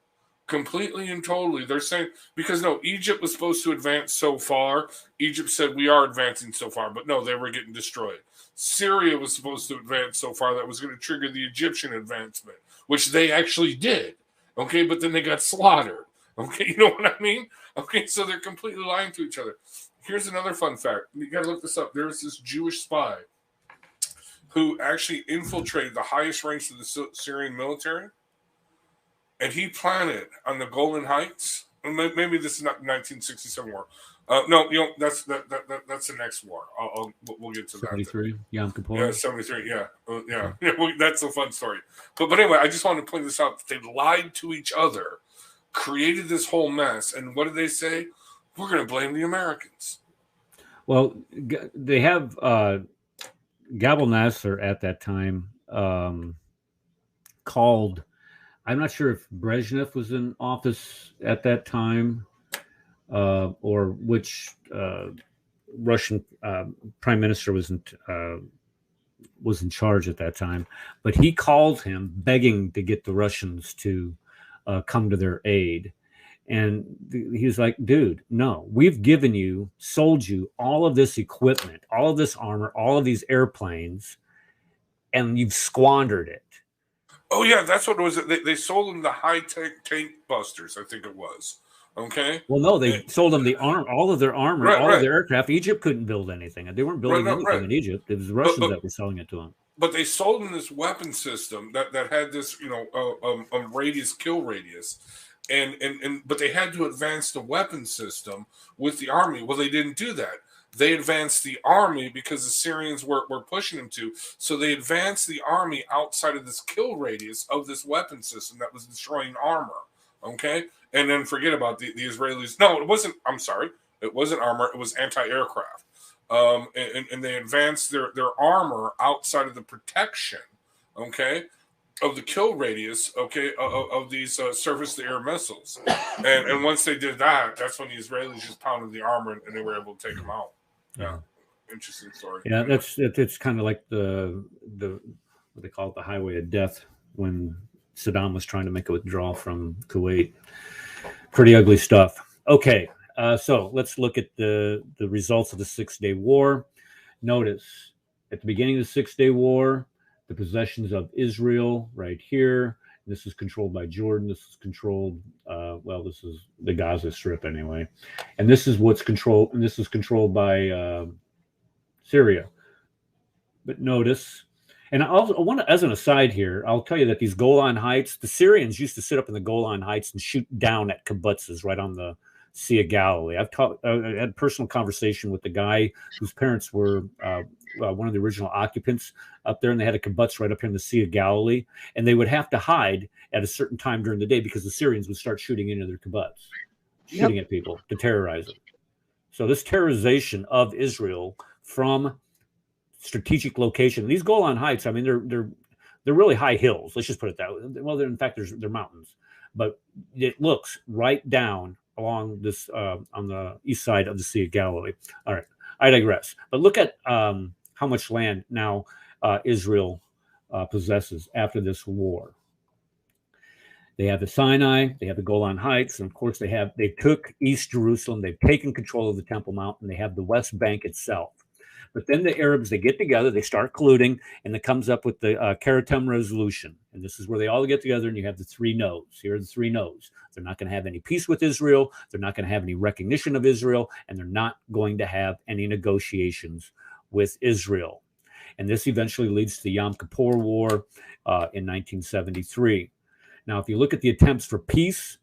S3: Completely and totally. They're saying, because no, Egypt was supposed to advance so far. Egypt said, we are advancing so far. But no, they were getting destroyed. Syria was supposed to advance so far that was going to trigger the Egyptian advancement, which they actually did. Okay, but then they got slaughtered. Okay, you know what I mean? Okay, so they're completely lying to each other. Here's another fun fact. You got to look this up. There was this Jewish spy who actually infiltrated the highest ranks of the Syrian military, and he planted on the Golan Heights. Maybe this is not 1967 war. No, that's the next war. We'll get to
S1: 73, Yom Kippur.
S3: Yeah, 73. Yeah, that's a fun story. But anyway, I just wanted to point this out. They lied to each other, created this whole mess, and what did they say? We're going to blame the Americans.
S1: Well, they have Gabel Nasser at that time called. I'm not sure if Brezhnev was in office at that time, or which Russian prime minister was in charge at that time. But he called him, begging to get the Russians to come to their aid. And he was like, dude, no, we've sold you all of this equipment, all of this armor, all of these airplanes, and you've squandered it.
S3: Oh, yeah, that's what it was. They sold them the high-tech tank busters, I think it was. Okay?
S1: Well, no, they sold them all of their armor, all of their aircraft. Egypt couldn't build anything. They weren't building anything in Egypt. It was the Russians that were selling it to them.
S3: But they sold them this weapon system that had this, kill radius. But they had to advance the weapon system with the army. Well, they didn't do that. They advanced the army because the Syrians were pushing them to. So they advanced the army outside of this kill radius of this weapon system that was destroying armor. Okay? And then forget about the Israelis. No, it wasn't. I'm sorry. It wasn't armor. It was anti-aircraft. And they advanced their armor outside of the protection, okay, of the kill radius, okay, of these surface-to-air missiles. And once they did that, that's when the Israelis just pounded the armor and they were able to take them out. Yeah, interesting story.
S1: Yeah, it's kind of like the what they call it, the highway of death, when Saddam was trying to make a withdrawal from Kuwait. Pretty ugly stuff. Okay, so let's look at the results of the 6-Day War. Notice at the beginning of the 6-Day War, the possessions of Israel right here. This is controlled by Jordan. This is controlled. This is the Gaza Strip anyway, and this is what's controlled. And this is controlled by Syria. But notice, and I want to, as an aside here, I'll tell you that these Golan Heights, the Syrians used to sit up in the Golan Heights and shoot down at kibbutzes right on the Sea of Galilee. I had a personal conversation with the guy whose parents were one of the original occupants up there, and they had a kibbutz right up here in the Sea of Galilee, and they would have to hide at a certain time during the day because the Syrians would start shooting into their kibbutz, shooting at people to terrorize them. So this terrorization of Israel from strategic location, these Golan Heights, I mean, they're really high hills. Let's just put it that way. Well, in fact, they're mountains, but it looks right down along this on the east side of the Sea of Galilee. All right, I digress. But look at how much land now Israel possesses after this war. They have the Sinai, they have the Golan Heights, and of course they took East Jerusalem. They've taken control of the Temple Mount, and they have the West Bank itself. But then the Arabs, they get together, they start colluding, and it comes up with the Karatem Resolution. And this is where they all get together, and you have the three no's. Here are the three no's. They're not going to have any peace with Israel. They're not going to have any recognition of Israel, and they're not going to have any negotiations with Israel. And this eventually leads to the Yom Kippur War in 1973. Now, if you look at the attempts for peace,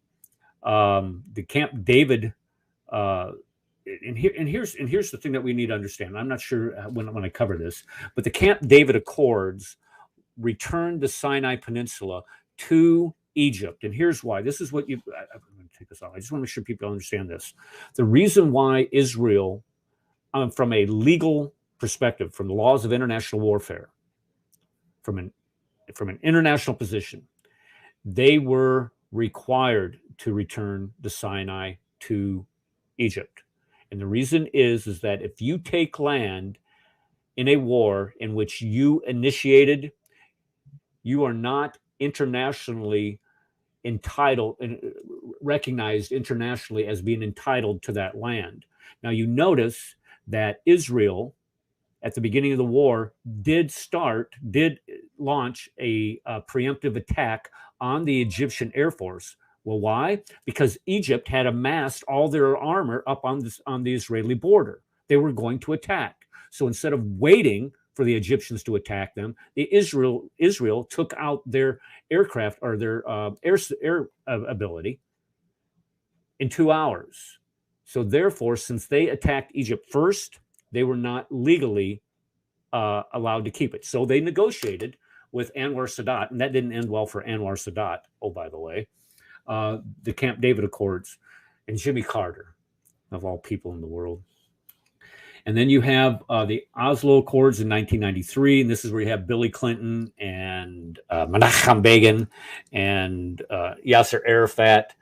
S1: the Camp David and here's the thing that we need to understand. I'm not sure when I cover this, but the Camp David Accords returned the Sinai Peninsula to Egypt. And here's why. This is what I'm going to take this off. I just want to make sure people understand this. The reason why Israel, from a legal perspective, from the laws of international warfare, from an international position, they were required to return the Sinai to Egypt. And the reason is that if you take land in a war in which you initiated, you are not internationally entitled and recognized internationally as being entitled to that land. Now, you notice that Israel, at the beginning of the war, did launch a preemptive attack on the Egyptian Air Force Well, why? Because Egypt had amassed all their armor up on the Israeli border. They were going to attack. So instead of waiting for the Egyptians to attack them, Israel took out their aircraft or their air ability in 2 hours. So therefore, since they attacked Egypt first, they were not legally allowed to keep it. So they negotiated with Anwar Sadat, and that didn't end well for Anwar Sadat. Oh, by the way, the Camp David Accords and Jimmy Carter, of all people in the world. And then you have the Oslo Accords in 1993, and this is where you have Billy Clinton and Menachem Begin and Yasser Arafat.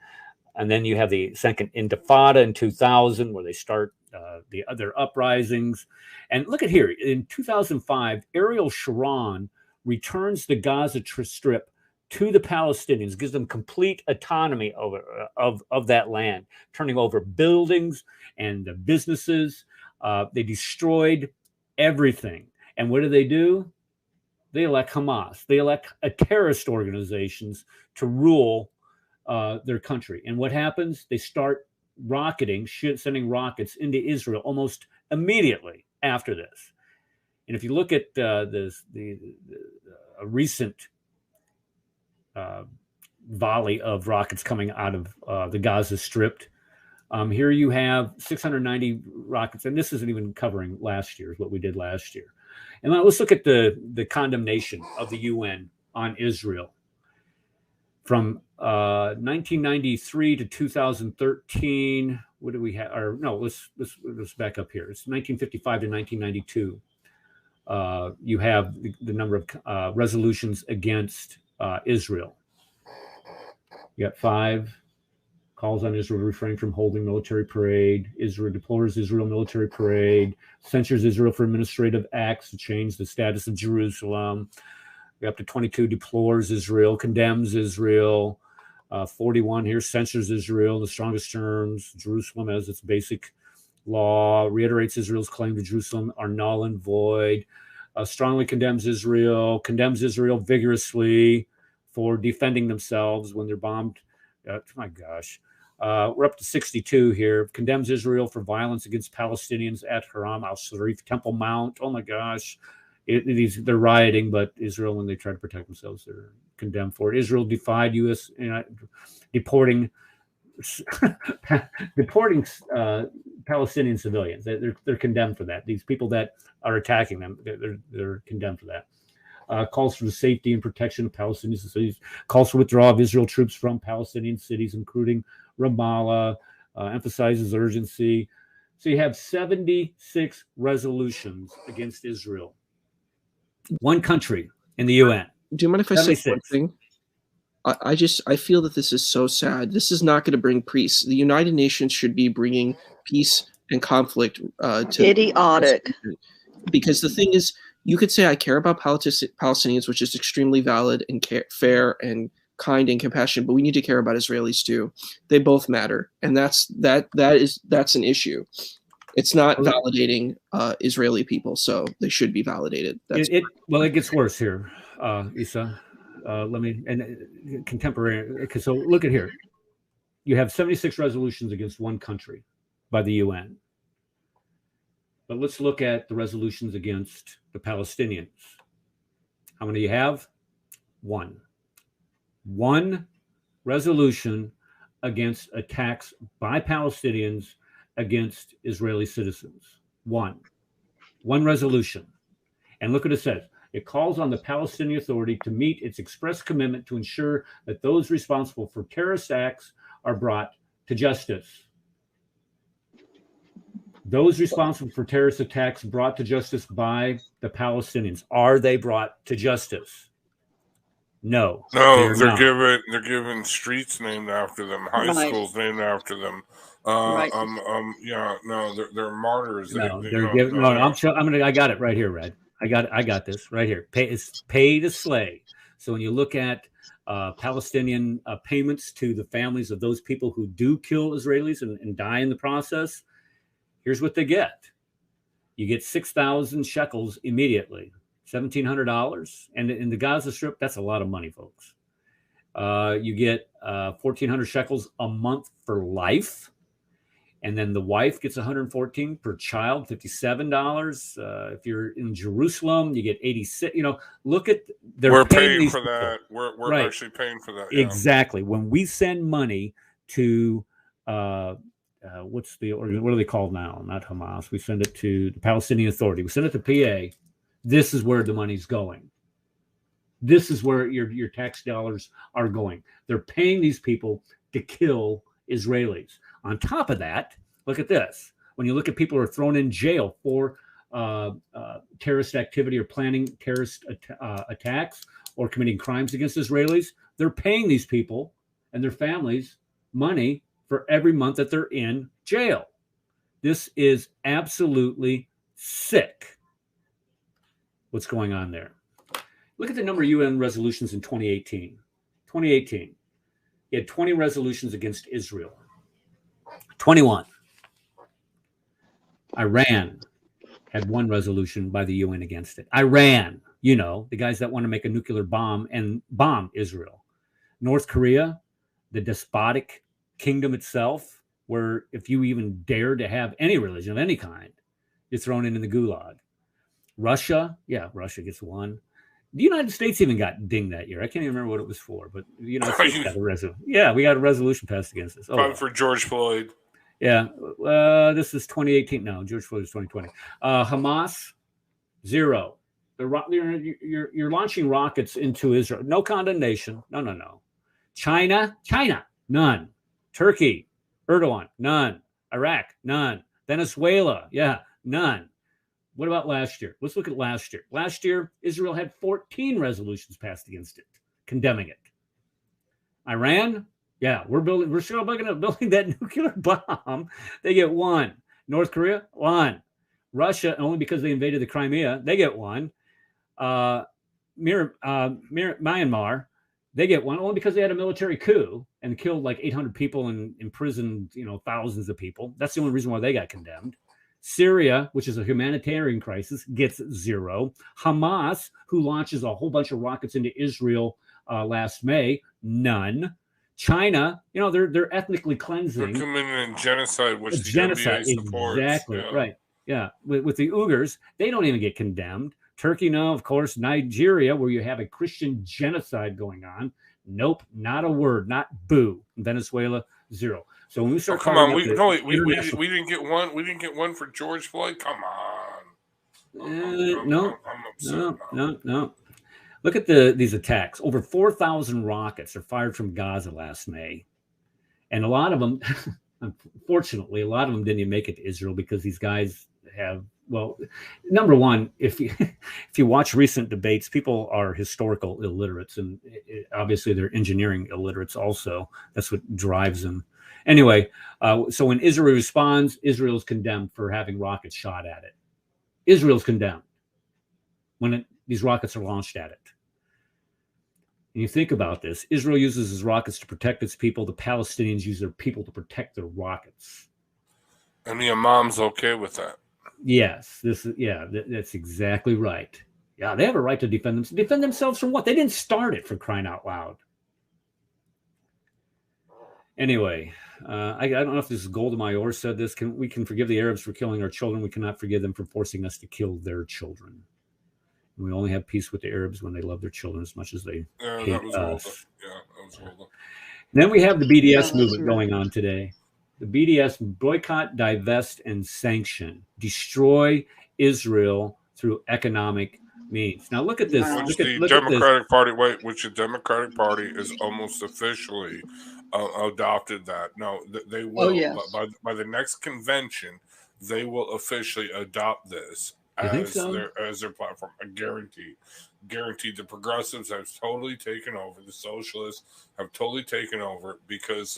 S1: And then you have the Second Intifada in 2000, where they start the other uprisings. And look at here, in 2005, Ariel Sharon returns the Gaza Strip to the Palestinians, gives them complete autonomy of that land, turning over buildings and businesses. They destroyed everything. And what do? They elect Hamas. They elect terrorist organizations to rule their country. And what happens? They start sending rockets into Israel almost immediately after this. And if you look at the recent volley of rockets coming out of the Gaza Strip, here you have 690 rockets, and this isn't even covering last year, what we did last year. And now let's look at the condemnation of the UN on Israel. From 1993 to 2013, what do we have? Or no, let's back up here. It's 1955 to 1992. You have the number of resolutions against Israel. You got 5. Calls on Israel to refrain from holding military parade. Israel deplores Israel military parade. Censures Israel for administrative acts to change the status of Jerusalem. We're up to 22. Deplores Israel, condemns Israel. 41 here, censures Israel in the strongest terms. Jerusalem as its basic law. Reiterates Israel's claim to Jerusalem are null and void. Strongly condemns Israel vigorously for defending themselves when they're bombed. My gosh. We're up to 62 here. Condemns Israel for violence against Palestinians at Haram al-Sharif, Temple Mount. Oh my gosh. They're rioting, but Israel, when they try to protect themselves, they're condemned for it. Israel defied U.S. Deporting Palestinian civilians. They're condemned for that. These people that are attacking them, they're condemned for that. Calls for the safety and protection of Palestinian cities. Calls for withdrawal of Israel troops from Palestinian cities, including Ramallah. Emphasizes urgency. So you have 76 resolutions against Israel. One country in the UN.
S6: Do you mind if I say one thing? I feel that this is so sad. This is not going to bring peace. The United Nations should be bringing peace and conflict to
S4: idiotic.
S6: Because the thing is, you could say I care about Palestinians, which is extremely valid and fair and kind and compassionate, but we need to care about Israelis too. They both matter, and that's an issue. It's not validating Israeli people, so they should be validated.
S1: It gets worse here, Isa. Contemporary. Okay, so look at here. You have 76 resolutions against one country by the UN. But let's look at the resolutions against the Palestinians. How many do you have? One. One resolution against attacks by Palestinians against Israeli citizens. One resolution. And look what it says. It calls on the Palestinian Authority to meet its express commitment to ensure that those responsible for terrorist acts are brought to justice. Those responsible for terrorist attacks brought to justice by the Palestinians. Are they brought to justice? No.
S3: No, they're given streets named after them, high schools named after them. They're martyrs.
S1: I got it right here, Red. I got this right here. Pay to slay. So when you look at Palestinian payments to the families of those people who do kill Israelis and die in the process, here's what they get. You get 6,000 shekels immediately, $1,700. And in the Gaza Strip, that's a lot of money, folks. You get 1,400 shekels a month for life. And then the wife gets 114 per child, $57. If you're in Jerusalem, you get 86. Look at
S3: we're paying for that. We're
S1: right.
S3: actually paying for that.
S1: Exactly. When we send money to what are they called now? Not Hamas. We send it to the Palestinian Authority. We send it to PA. This is where the money's going. This is where your tax dollars are going. They're paying these people to kill Israelis. On top of that, look at this. When you look at people who are thrown in jail for terrorist activity or planning terrorist attacks or committing crimes against Israelis, they're paying these people and their families money for every month that they're in jail. This is absolutely sick. What's going on there? Look at the number of UN resolutions in 2018. 2018, you had 20 resolutions against Israel. 21. Iran had one resolution by the UN against it. Iran, the guys that want to make a nuclear bomb and bomb Israel. North Korea, the despotic kingdom itself, where if you even dare to have any religion of any kind, you're thrown in the gulag. Russia gets one. The United States even got dinged that year. I can't even remember what it was for, but the United States got a resolution. Yeah, we got a resolution passed against us.
S3: Probably for George Floyd.
S1: Yeah, this is 2018. No, George Floyd is 2020. Hamas, 0. You're launching rockets into Israel. No condemnation. No. China, none. Turkey, Erdogan, none. Iraq, none. Venezuela, none. What about last year? Let's look at last year. Last year, Israel had 14 resolutions passed against it, condemning it. Iran, we're still building that nuclear bomb. They get 1. North Korea, 1. Russia, only because they invaded the Crimea, they get 1. Myanmar, they get 1 only because they had a military coup and killed like 800 people and imprisoned, thousands of people. That's the only reason why they got condemned. Syria, which is a humanitarian crisis, gets 0. Hamas, who launches a whole bunch of rockets into Israel last May, none. China, they're ethnically cleansing.
S3: They're committing genocide, which the NBA supports.
S1: Exactly, right. Yeah, with the Uyghurs, they don't even get condemned. Turkey, no, of course. Nigeria, where you have a Christian genocide going on, nope, not a word, not boo. Venezuela, 0. So when we start,
S3: come on, we didn't get one. We didn't get one for George Floyd. Come on.
S1: No. Look at these attacks. Over 4,000 rockets are fired from Gaza last May, and a lot of them, unfortunately, didn't even make it to Israel because these guys have. Well, number one, if you watch recent debates, people are historical illiterates, and obviously they're engineering illiterates also. That's what drives them. Anyway, so when Israel responds, Israel is condemned for having rockets shot at it. Israel's condemned when these rockets are launched at it. And you think about this, Israel uses its rockets to protect its people. The Palestinians use their people to protect their rockets.
S3: And the imam's okay with that.
S1: Yes, that's exactly right. Yeah, they have a right to defend themselves from what? They didn't start it, for crying out loud. Anyway, I don't know if this is Golda said this. We can forgive the Arabs for killing our children. We cannot forgive them for forcing us to kill their children. And we only have peace with the Arabs when they love their children as much as they hate us.
S3: That was Golda.
S1: Then we have the BDS movement going on today. The BDS, boycott, divest, and sanction. Destroy Israel through economic means. Now look at this.
S3: Which the Democratic Party is almost officially adopted that. No, they will. By the next convention, they will officially adopt this as their platform. I guarantee. The progressives have totally taken over. The socialists have totally taken over because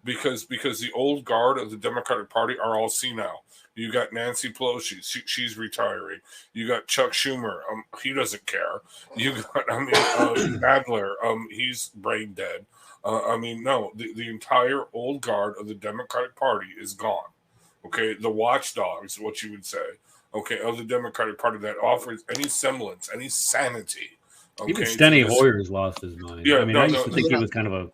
S3: the old guard of the Democratic Party are all senile. You got Nancy Pelosi, she's retiring. You got Chuck Schumer, he doesn't care. You got, Nadler, he's brain dead. The entire old guard of the Democratic Party is gone. Okay, the watchdogs, what you would say, okay, of the Democratic Party that offers any semblance, any sanity Okay,
S1: even Steny Hoyer's lost his mind.
S3: Yeah,
S1: I mean, I used to think he was kind of a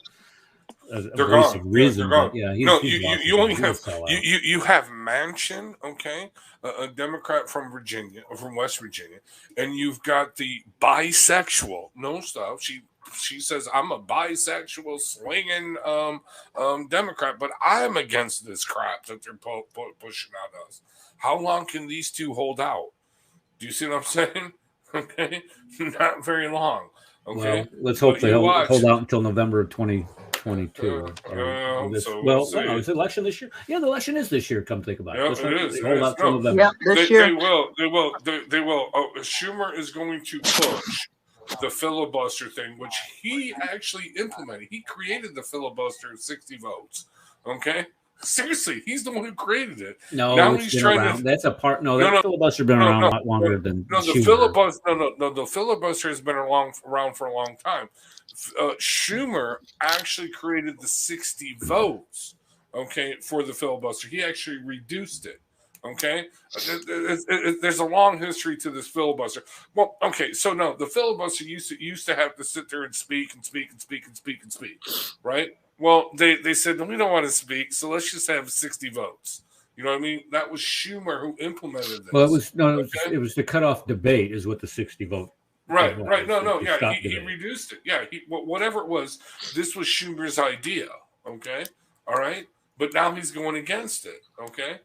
S3: they're
S1: voice
S3: gone.
S1: of reason,
S3: They're gone.
S1: but yeah,
S3: No,
S1: he's lost
S3: you only have
S1: sellout.
S3: you have Manchin, okay, a Democrat from Virginia, from West Virginia, and you've got the bisexual. No stuff. She says I'm a bisexual swinging Democrat, but I'm against this crap that they're pushing at us. How long can these two hold out? Do you see what I'm saying? Okay, not very long. Okay,
S1: well, let's hope they hold out until November of 2022.
S3: We'll
S1: is the election this year? Yeah, the election is this year. Come think about it.
S3: It is.
S1: Hold out till November.
S4: Yeah, this year.
S3: They will. Schumer is going to push the filibuster thing, which he actually implemented. He created the filibuster of 60 votes. Okay. Seriously, he's the one who created it.
S1: No,
S3: now he's trying
S1: around.
S3: to.
S1: That's a part. No, that filibuster been around a lot longer than.
S3: The filibuster. The filibuster has been around for a long time. Schumer actually created the 60 votes. Okay, for the filibuster, he actually reduced it. Okay, there's a long history to this filibuster. Well, okay, so no, the filibuster used to have to sit there and speak, right? Well, they said, we don't want to speak, so let's just have 60 votes. You know what I mean? That was Schumer who implemented this.
S1: Well, it was to cut off debate is what the 60 vote.
S3: Right. No, yeah, he reduced it. Yeah, whatever it was, this was Schumer's idea. Okay, all right, but now he's going against it. Okay.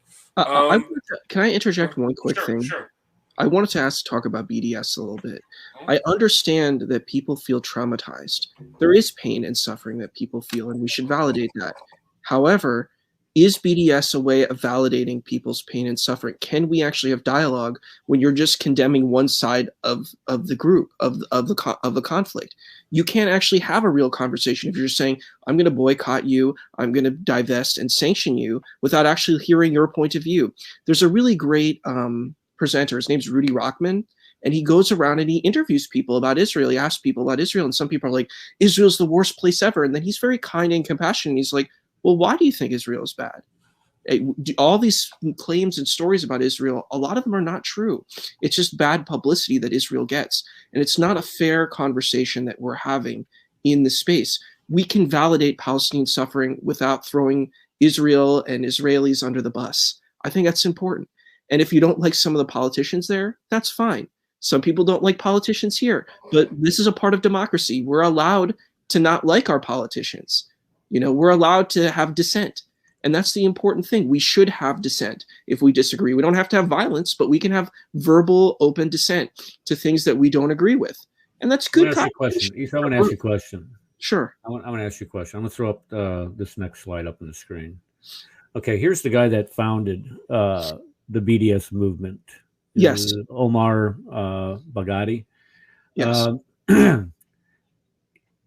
S6: Can I interject one quick thing?
S3: Sure.
S6: I wanted to talk about BDS a little bit. I understand that people feel traumatized. There is pain and suffering that people feel, and we should validate that. However, is BDS a way of validating people's pain and suffering? Can we actually have dialogue when you're just condemning one side of the group, of the conflict? You can't actually have a real conversation if you're just saying, I'm going to boycott you, I'm going to divest and sanction you, without actually hearing your point of view. There's a really great presenter. His name's Rudy Rockman, and he goes around and he interviews people about Israel. He asks people about Israel, and some people are like, Israel's the worst place ever. And then he's very kind and compassionate. He's like, well, why do you think Israel is bad? All these claims and stories about Israel, a lot of them are not true. It's just bad publicity that Israel gets. And it's not a fair conversation that we're having in this space. We can validate Palestinian suffering without throwing Israel and Israelis under the bus. I think that's important. And if you don't like some of the politicians there, that's fine. Some people don't like politicians here, but this is a part of democracy. We're allowed to not like our politicians. You know, we're allowed to have dissent. And that's the important thing. We should have dissent if we disagree. We don't have to have violence, but we can have verbal, open dissent to things that we don't agree with. And that's good.
S1: I want to ask you a question.
S6: Sure.
S1: I want to ask you a question. I'm going to throw up this next slide up on the screen. Okay, here's the guy that founded the BDS movement.
S6: Yes.
S1: Omar Baghdadi.
S6: Yes.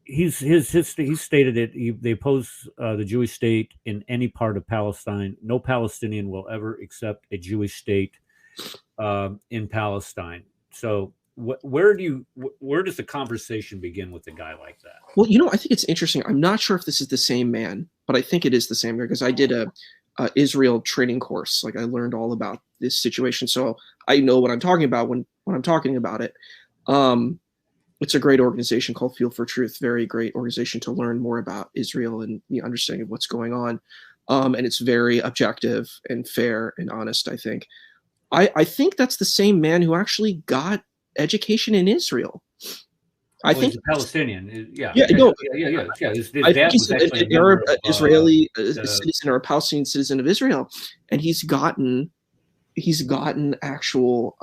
S1: He stated it. They oppose the Jewish state in any part of Palestine. No Palestinian will ever accept a Jewish state in Palestine. So where does the conversation begin with a guy like that?
S6: Well, you know, I think it's interesting. I'm not sure if this is the same man, but I think it is the same man because I did a Israel training course. Like I learned all about this situation, so I know what I'm talking about when I'm talking about it. It's a great organization called Field for Truth. Very great organization to learn more about Israel and the understanding of what's going on. And it's very objective and fair and honest, I think. I think that's the same man who actually got education in Israel. I think
S1: he's a Palestinian. Yeah.
S6: Yeah. No.
S1: Yeah. His
S6: I think he's an Arab Israeli
S1: citizen
S6: or a Palestinian citizen of Israel, and he's gotten actual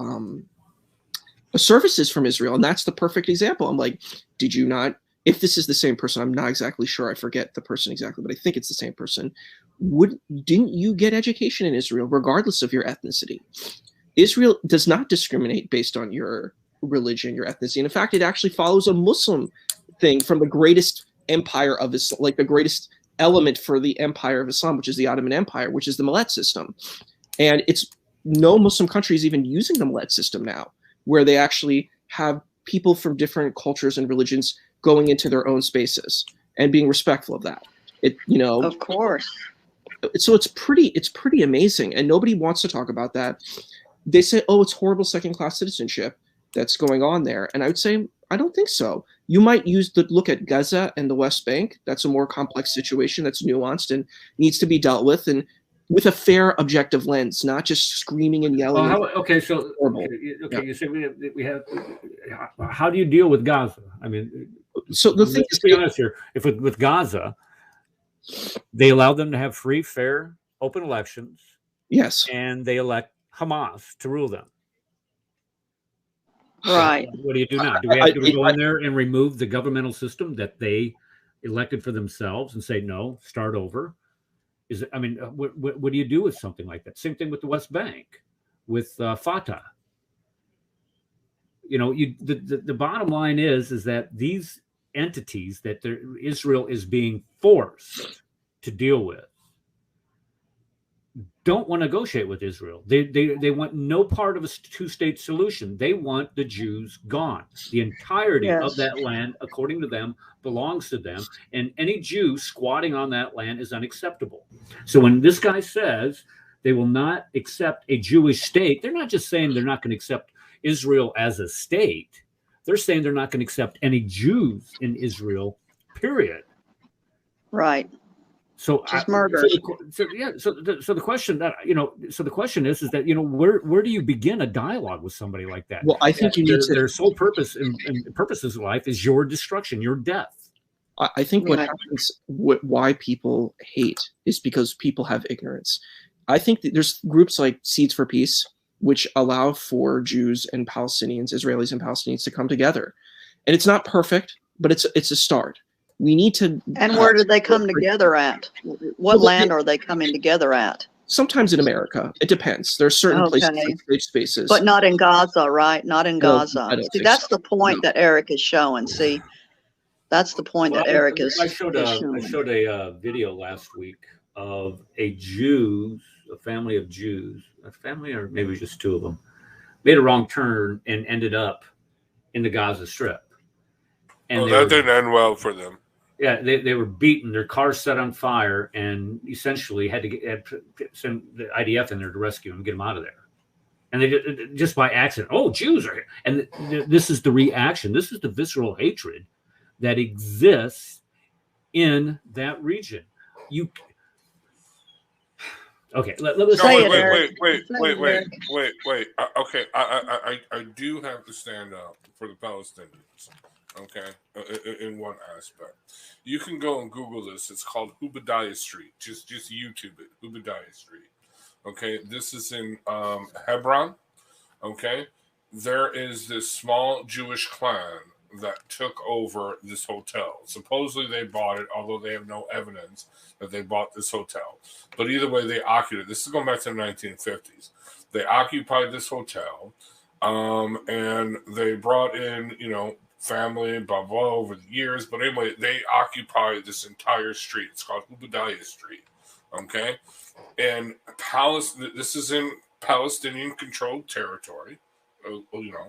S6: services from Israel, and that's the perfect example. I'm like, did you not? If this is the same person, I'm not exactly sure. I forget the person exactly, but I think it's the same person. Didn't you get education in Israel, regardless of your ethnicity? Israel does not discriminate based on your religion, your ethnicity. And in fact, it actually follows a Muslim thing from the greatest empire of Islam, like the greatest element for the empire of Islam, which is the Ottoman Empire, which is the Millet system. And it's no Muslim country is even using the Millet system now, where they actually have people from different cultures and religions going into their own spaces and being respectful of that.
S4: Of course.
S6: So it's pretty amazing, and nobody wants to talk about that. They say, "Oh, it's horrible second-class citizenship that's going on there," and I would say, I don't think so. You might look at Gaza and the West Bank. That's a more complex situation that's nuanced and needs to be dealt with, and with a fair, objective lens, not just screaming and yelling.
S1: Okay,
S6: Yeah.
S1: you say we have. How do you deal with Gaza? I mean,
S6: so the thing
S1: let's be honest here. If with Gaza, they allow them to have free, fair, open elections.
S6: Yes.
S1: And they elect Hamas to rule them.
S4: Right.
S1: So what do you do now? Do we go in there and remove the governmental system that they elected for themselves and say no, start over? What do you do with something like that? Same thing with the West Bank, with Fatah. The bottom line is that these entities that Israel is being forced to deal with don't want to negotiate with Israel. They want no part of a two-state solution. They want the Jews gone. The entirety of that land, according to them, belongs to them, and any Jew squatting on that land is unacceptable. So when this guy says they will not accept a Jewish state, they're not just saying they're not going to accept Israel as a state. They're saying they're not going to accept any Jews in Israel, period.
S4: Right.
S1: So
S4: just murder.
S1: So the question that the question is that where do you begin a dialogue with somebody like that?
S6: Well, I think
S1: their sole purpose and purposes of life is your destruction, your death.
S6: I think what happens, why people hate, is because people have ignorance. I think that there's groups like Seeds for Peace, which allow for Jews and Palestinians, Israelis and Palestinians, to come together, and it's not perfect, but it's a start. We need to.
S4: And where do they come together at? What land are they coming together at?
S6: Sometimes in America. It depends. There are certain places, safe spaces.
S4: But not in Gaza, right? Not in Gaza. See, that's the point that Eric is showing. See, that's the point that Eric is showing.
S1: I showed a video last week of a family of Jews, a family or maybe just two of them, made a wrong turn and ended up in the Gaza Strip. And
S3: that didn't end well for them.
S1: Yeah, they were beaten, their car set on fire, and essentially had to send the IDF in there to rescue them, get them out of there. And they just by accident, Jews are here. And this is the reaction. This is the visceral hatred that exists in that region. Okay, let's
S3: say it. Wait. Okay, I do have to stand up for the Palestinians. Okay, in one aspect, you can go and Google this. It's called Hubadiah Street. Just YouTube it, Hubadiah Street. Okay, this is in Hebron. Okay, there is this small Jewish clan that took over this hotel. Supposedly they bought it, although they have no evidence that they bought this hotel. But either way, they occupied it. This is going back to the 1950s. They occupied this hotel, and they brought in, family, blah, blah, over the years. But anyway, they occupy this entire street. It's called Hubadiah Street. Okay? And this is in Palestinian-controlled territory,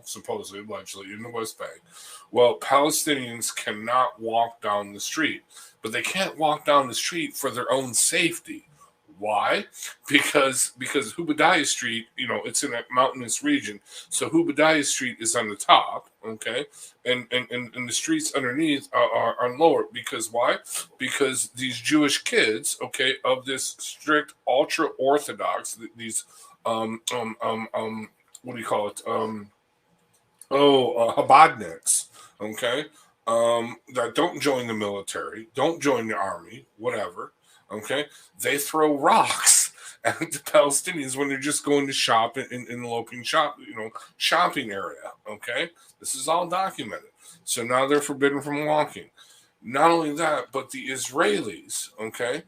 S3: supposedly, allegedly, in the West Bank. Well, Palestinians cannot walk down the street. But they can't walk down the street for their own safety. Why? Because Hubadiah Street, it's in a mountainous region. So Hubadiah Street is on the top, okay? And the streets underneath are lower. Because why? Because these Jewish kids, okay, of this strict ultra-Orthodox, these, what do you call it? Chabadniks, okay? That don't join the military, don't join the army, whatever. Okay, they throw rocks at the Palestinians when they're just going to shop in the local shopping area. Okay, this is all documented. So now they're forbidden from walking. Not only that, but the Israelis. Okay,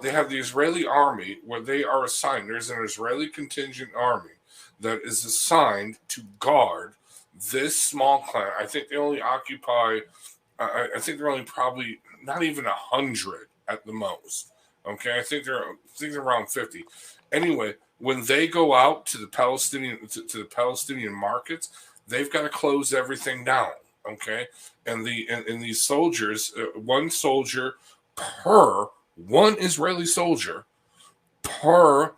S3: they have the Israeli army where they are assigned. There's an Israeli contingent army that is assigned to guard this small clan. I think they only occupy. I think they're only probably not even 100 at the most. Okay, I think they're around 50. Anyway, when they go out to the Palestinian to the Palestinian markets, they've got to close everything down. Okay, and these soldiers, one soldier per one Israeli soldier per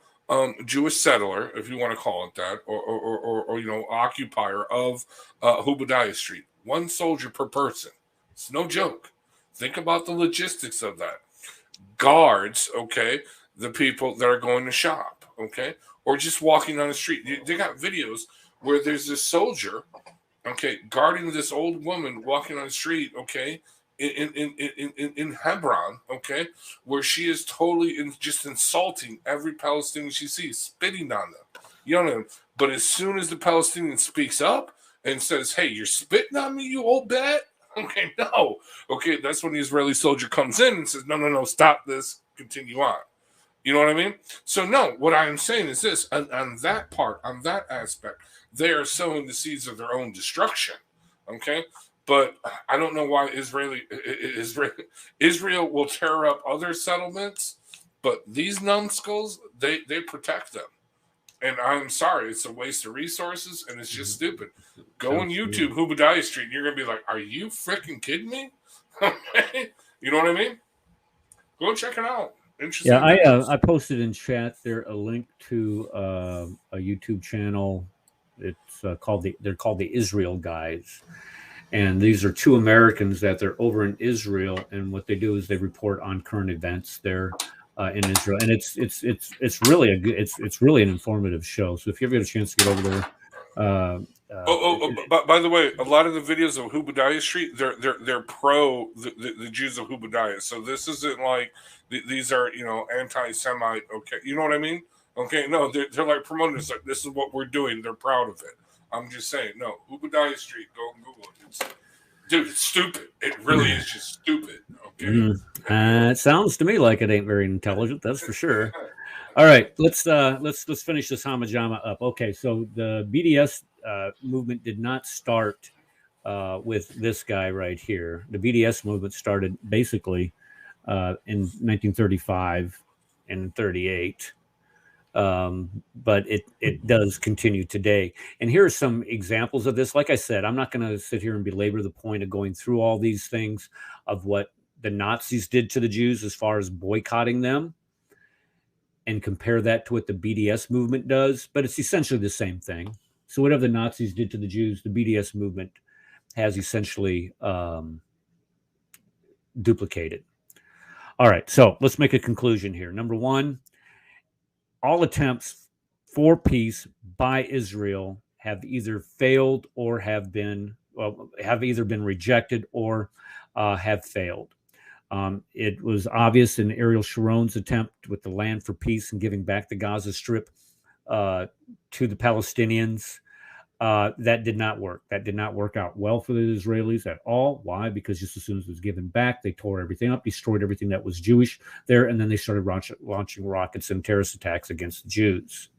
S3: Jewish settler, if you want to call it that, or occupier of Hubadiah Street. 1 soldier per person. It's no joke. Think about the logistics of that. Guards, okay, the people that are going to shop, okay, or just walking on the street. They got videos where there's this soldier, okay, guarding this old woman walking on the street, okay, in Hebron, okay, where she is totally just insulting every Palestinian she sees, spitting on them. You know, but as soon as the Palestinian speaks up and says, "Hey, you're spitting on me, you old bat," okay, no, okay, that's when the Israeli soldier comes in and says, "No, stop this, continue on." You know what I mean? So no, what I am saying is this: on that part, on that aspect, they are sowing the seeds of their own destruction. Okay. But I don't know why Israel will tear up other settlements, but these numbskulls, they protect them. And I'm sorry, it's a waste of resources, and it's just stupid. Go on YouTube, Hubadiah Street, and you're going to be like, are you freaking kidding me? You know what I mean? Go check it out. Interesting.
S1: Yeah, I posted in chat there a link to a YouTube channel. It's they're called the Israel Guys. And these are 2 Americans that they're over in Israel, and what they do is they report on current events there in Israel, and it's really it's really an informative show. So if you ever get a chance to get over there,
S3: by the way, a lot of the videos of Hubadiah Street, they're pro the Jews of Hubadiah. So this isn't like these are anti-Semite. Okay, you know what I mean? Okay, no, they're like promoting this, like this is what we're doing. They're proud of it. I'm just saying, no, Hubadiah Street, go and Google it. Dude, it's stupid. It really is just stupid. Okay.
S1: It sounds to me like it ain't very intelligent. That's for sure. All right, let's finish this Hamajama up. Okay, so the BDS movement did not start with this guy right here. The BDS movement started basically in 1935 and 38. But it does continue today. And here are some examples of this. Like I said, I'm not going to sit here and belabor the point of going through all these things of what the Nazis did to the Jews as far as boycotting them and compare that to what the BDS movement does. But it's essentially the same thing. So whatever the Nazis did to the Jews, the BDS movement has essentially duplicated. All right, so let's make a conclusion here. Number 1, all attempts for peace by Israel have either failed or have either been rejected or have failed. It was obvious in Ariel Sharon's attempt with the Land for Peace and giving back the Gaza Strip to the Palestinians. That did not work. That did not work out well for the Israelis at all. Why? Because just as soon as it was given back, they tore everything up, destroyed everything that was Jewish there, and then they started launching rockets and terrorist attacks against the Jews.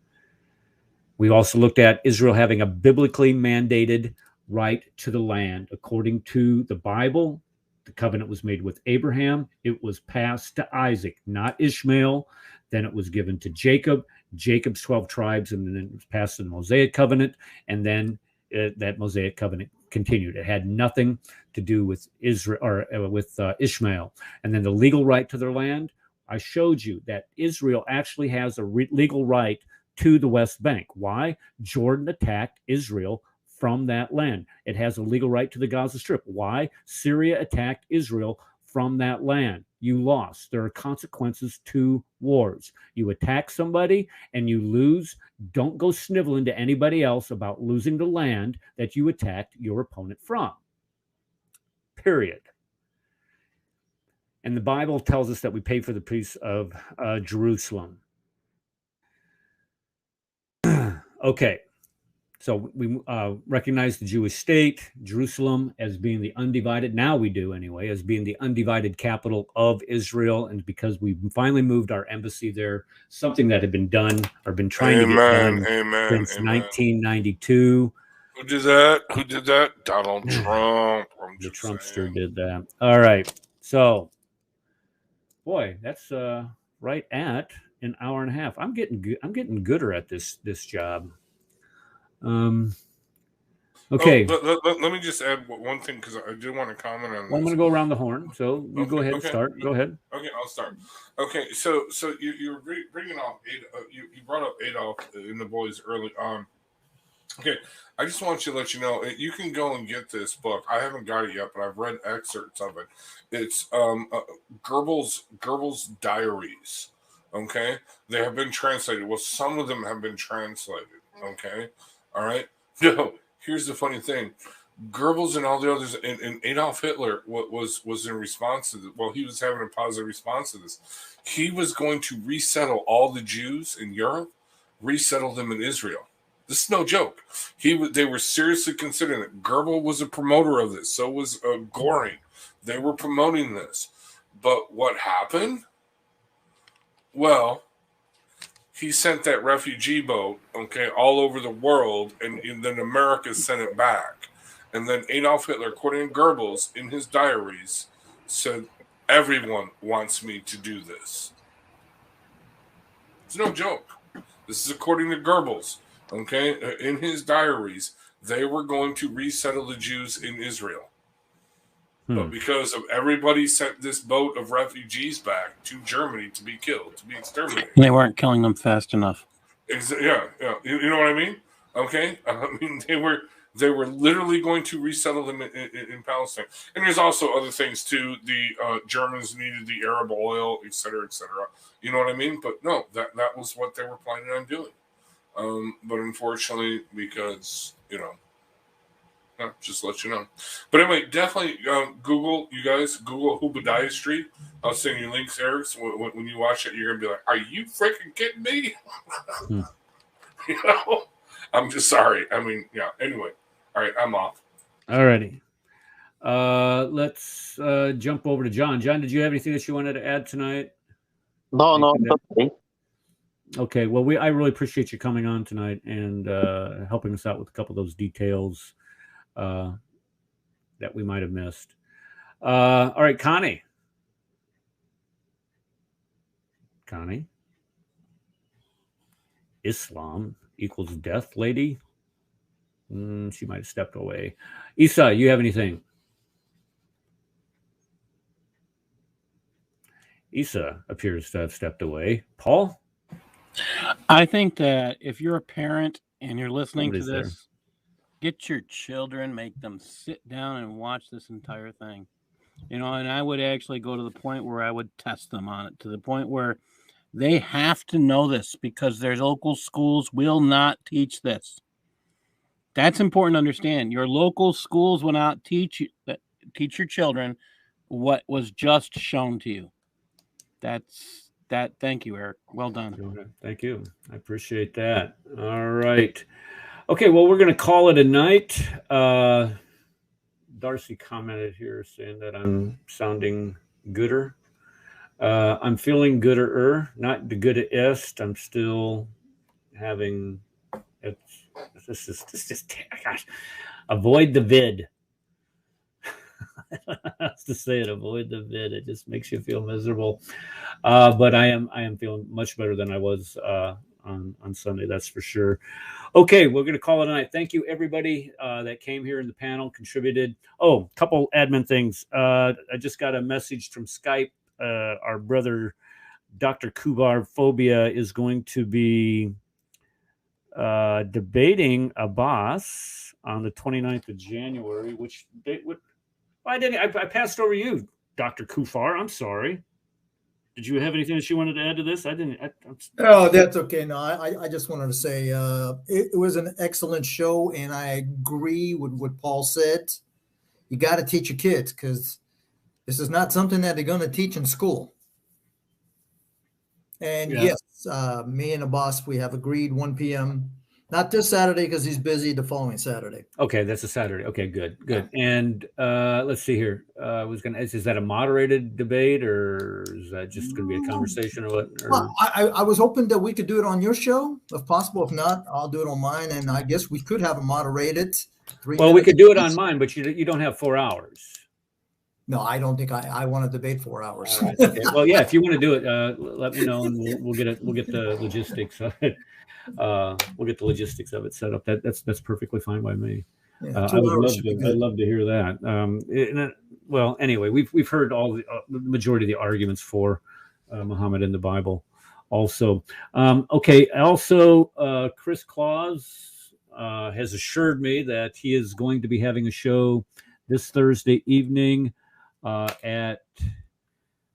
S1: We also looked at Israel having a biblically mandated right to the land. According to the Bible, the covenant was made with Abraham. It was passed to Isaac, not Ishmael. Then it was given to Jacob. Jacob's 12 tribes, and then it was passed to the Mosaic covenant, and then that Mosaic covenant continued. It had nothing to do with Israel or with Ishmael. And then the legal right to their land, I showed you that Israel actually has a legal right to the West Bank. Why? Jordan attacked Israel from that land. It has a legal right to the Gaza Strip. Why? Syria attacked Israel from that land. You lost. There are consequences to wars. You attack somebody and you lose. Don't go sniveling to anybody else about losing the land that you attacked your opponent from. Period. And the Bible tells us that we pay for the peace of Jerusalem. Okay. So we recognize the Jewish state, Jerusalem, as being the undivided, now we do anyway, as being the undivided capital of Israel. And because we finally moved our embassy there, something that had been done or been trying to get done since 1992.
S3: Who did that? Who did that? Donald Trump.
S1: The Trumpster did that. All right. So, boy, that's right at an hour and a half. I'm getting gooder at this job. Okay.
S3: Let me just add one thing because I do want to comment on this.
S1: Well, I'm going to go around the horn, so you go ahead and start. Go ahead.
S3: Okay, I'll start. Okay, so you were bringing up you brought up Adolf and the boys early on. Okay, I just want you to let you know you can go and get this book. I haven't got it yet, but I've read excerpts of it. It's Goebbels' diaries. Okay, they have been translated. Well, some of them have been translated. Okay, all right. No, here's the funny thing: Goebbels and all the others, and Adolf Hitler was in response to this. Well, he was having a positive response to this. He was going to resettle all the Jews in Europe, resettle them in Israel. This is no joke. They were seriously considering it. Goebbels was a promoter of this. So was Göring. They were promoting this. But what happened? Well, he sent that refugee boat, okay, all over the world, and then America sent it back. And then Adolf Hitler, according to Goebbels, in his diaries, said, everyone wants me to do this. It's no joke. This is according to Goebbels. Okay, in his diaries, they were going to resettle the Jews in Israel. But because of everybody sent this boat of refugees back to Germany to be killed, to be exterminated.
S2: They weren't killing them fast enough.
S3: Yeah. You know what I mean? Okay, I mean they were literally going to resettle them in Palestine. And there's also other things too. The Germans needed the Arab oil, et cetera, et cetera. You know what I mean? But no, that was what they were planning on doing. But unfortunately, because, just let you know. But anyway, definitely Google Hubadiah Street. I'll send you links, Eric. So when you watch it, you're going to be like, are you freaking kidding me? I'm just sorry. I mean, yeah. Anyway, all right, I'm off.
S1: All righty. Let's jump over to John. John, did you have anything that you wanted to add tonight?
S5: No. Okay.
S1: Okay, well, I really appreciate you coming on tonight and helping us out with a couple of those details that we might have missed. All right, Connie. Islam equals death, lady? She might have stepped away. Isa, you have anything? Isa appears to have stepped away. Paul?
S2: I think that if you're a parent and you're listening to this, get your children, make them sit down and watch this entire thing. And I would actually go to the point where I would test them on it, to the point where they have to know this, because their local schools will not teach this. That's important to understand. Your local schools will not teach your children what was just shown to you. Thank you, Eric. Well done.
S1: Okay, thank you. I appreciate that. All right. Okay, well, we're going to call it a night. Darcy commented here saying that I'm sounding gooder. I'm feeling gooder, not the goodest. I'm still having this is gosh. Avoid the vid. Has to say it. Avoid the vid. It just makes you feel miserable. But I am feeling much better than I was on Sunday. That's for sure. Okay, we're going to call it a night. Thank you, everybody that came here in the panel, contributed. Oh, a couple admin things. I just got a message from Skype. Our brother, Dr. Kubar Phobia, is going to be debating Abbas on the 29th of January, which date would. I passed over you, Dr. Kufar. I'm sorry. Did you have anything that you wanted to add to this? I didn't.
S7: Oh, that's okay. No, I just wanted to say it was an excellent show, and I agree with what Paul said. You got to teach your kids, because this is not something that they're going to teach in school. And yes, me and the boss, we have agreed 1 p.m. Not this Saturday because he's busy. The following Saturday.
S1: Okay, that's a Saturday. Okay, good. And let's see here. Is that a moderated debate, or is that just going to be a conversation, or what? Or?
S7: Well, I was hoping that we could do it on your show, if possible. If not, I'll do it on mine, and I guess we could have a moderated.
S1: Well, we could do it on mine, but you don't have 4 hours.
S7: No, I don't think I want to debate 4 hours.
S1: Right, okay. Well, yeah, if you want to do it, let me know, and we'll get it. We'll get the logistics of it. We'll get the logistics of it set up. That's perfectly fine by me.
S7: Yeah,
S1: I would love to. I'd love to hear that. Well, anyway, we've heard all the majority of the arguments for Muhammad in the Bible. Also, okay. Also, Chris Claus has assured me that he is going to be having a show this Thursday evening at,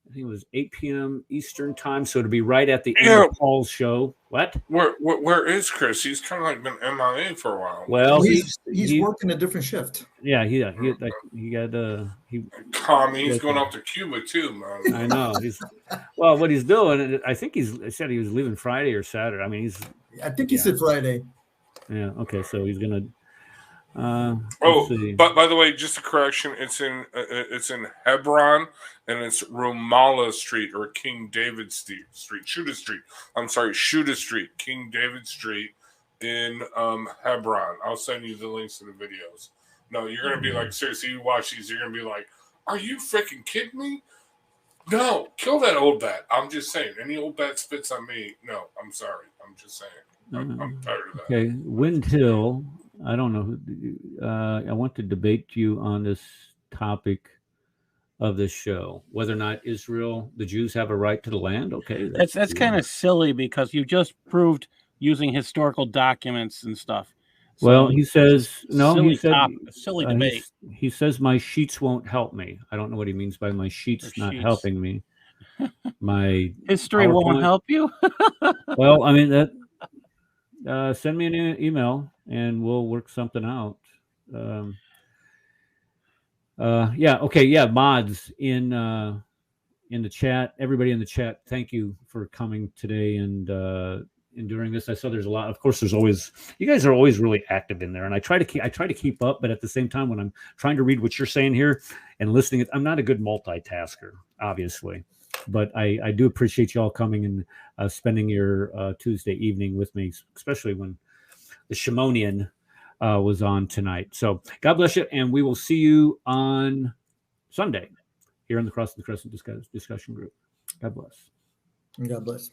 S1: I think it was 8 p.m. Eastern time, so it'll be right at the end of Paul's show. What?
S3: Where is Chris? He's kind of like been MIA for a while.
S7: Well, he's working a different shift.
S1: Yeah, he's going
S3: out to Cuba too, man.
S1: I know. Well, what he's doing, I think he said he was leaving Friday or Saturday. I mean,
S7: I think he said Friday.
S1: Yeah. Okay, so he's gonna.
S3: But by the way, just a correction. It's in Hebron, and it's Ramallah Street or King David Street, Shuda Street. I'm sorry, Shuda Street, King David Street in Hebron. I'll send you the links to the videos. No, you're gonna be like, seriously, you watch these, you're gonna be like, are you freaking kidding me? No, kill that old bat. I'm just saying, any old bat spits on me. No, I'm sorry. I'm just saying. I'm tired of that.
S1: Okay, Wind Hill. I don't know. I want to debate you on this topic of this show, whether or not Israel, the Jews, have a right to the land. Okay,
S2: that's kind of silly because you just proved using historical documents and stuff.
S1: So well, he says no.
S2: Silly
S1: he said
S2: silly debate.
S1: He says my sheets won't help me. I don't know what he means by my sheets not helping me. My
S2: history won't help you.
S1: Well, I mean that. Send me an email and we'll work something out. Yeah. Okay. Yeah. Mods in the chat. Everybody in the chat. Thank you for coming today and during this. I saw there's a lot. Of course, there's always. You guys are always really active in there, and I try to keep up. But at the same time, when I'm trying to read what you're saying here and listening, I'm not a good multitasker, obviously. But I do appreciate you all coming and spending your Tuesday evening with me, especially when the Shimonian was on tonight. So God bless you, and we will see you on Sunday here in the Crescent discussion group. God bless.
S7: God bless.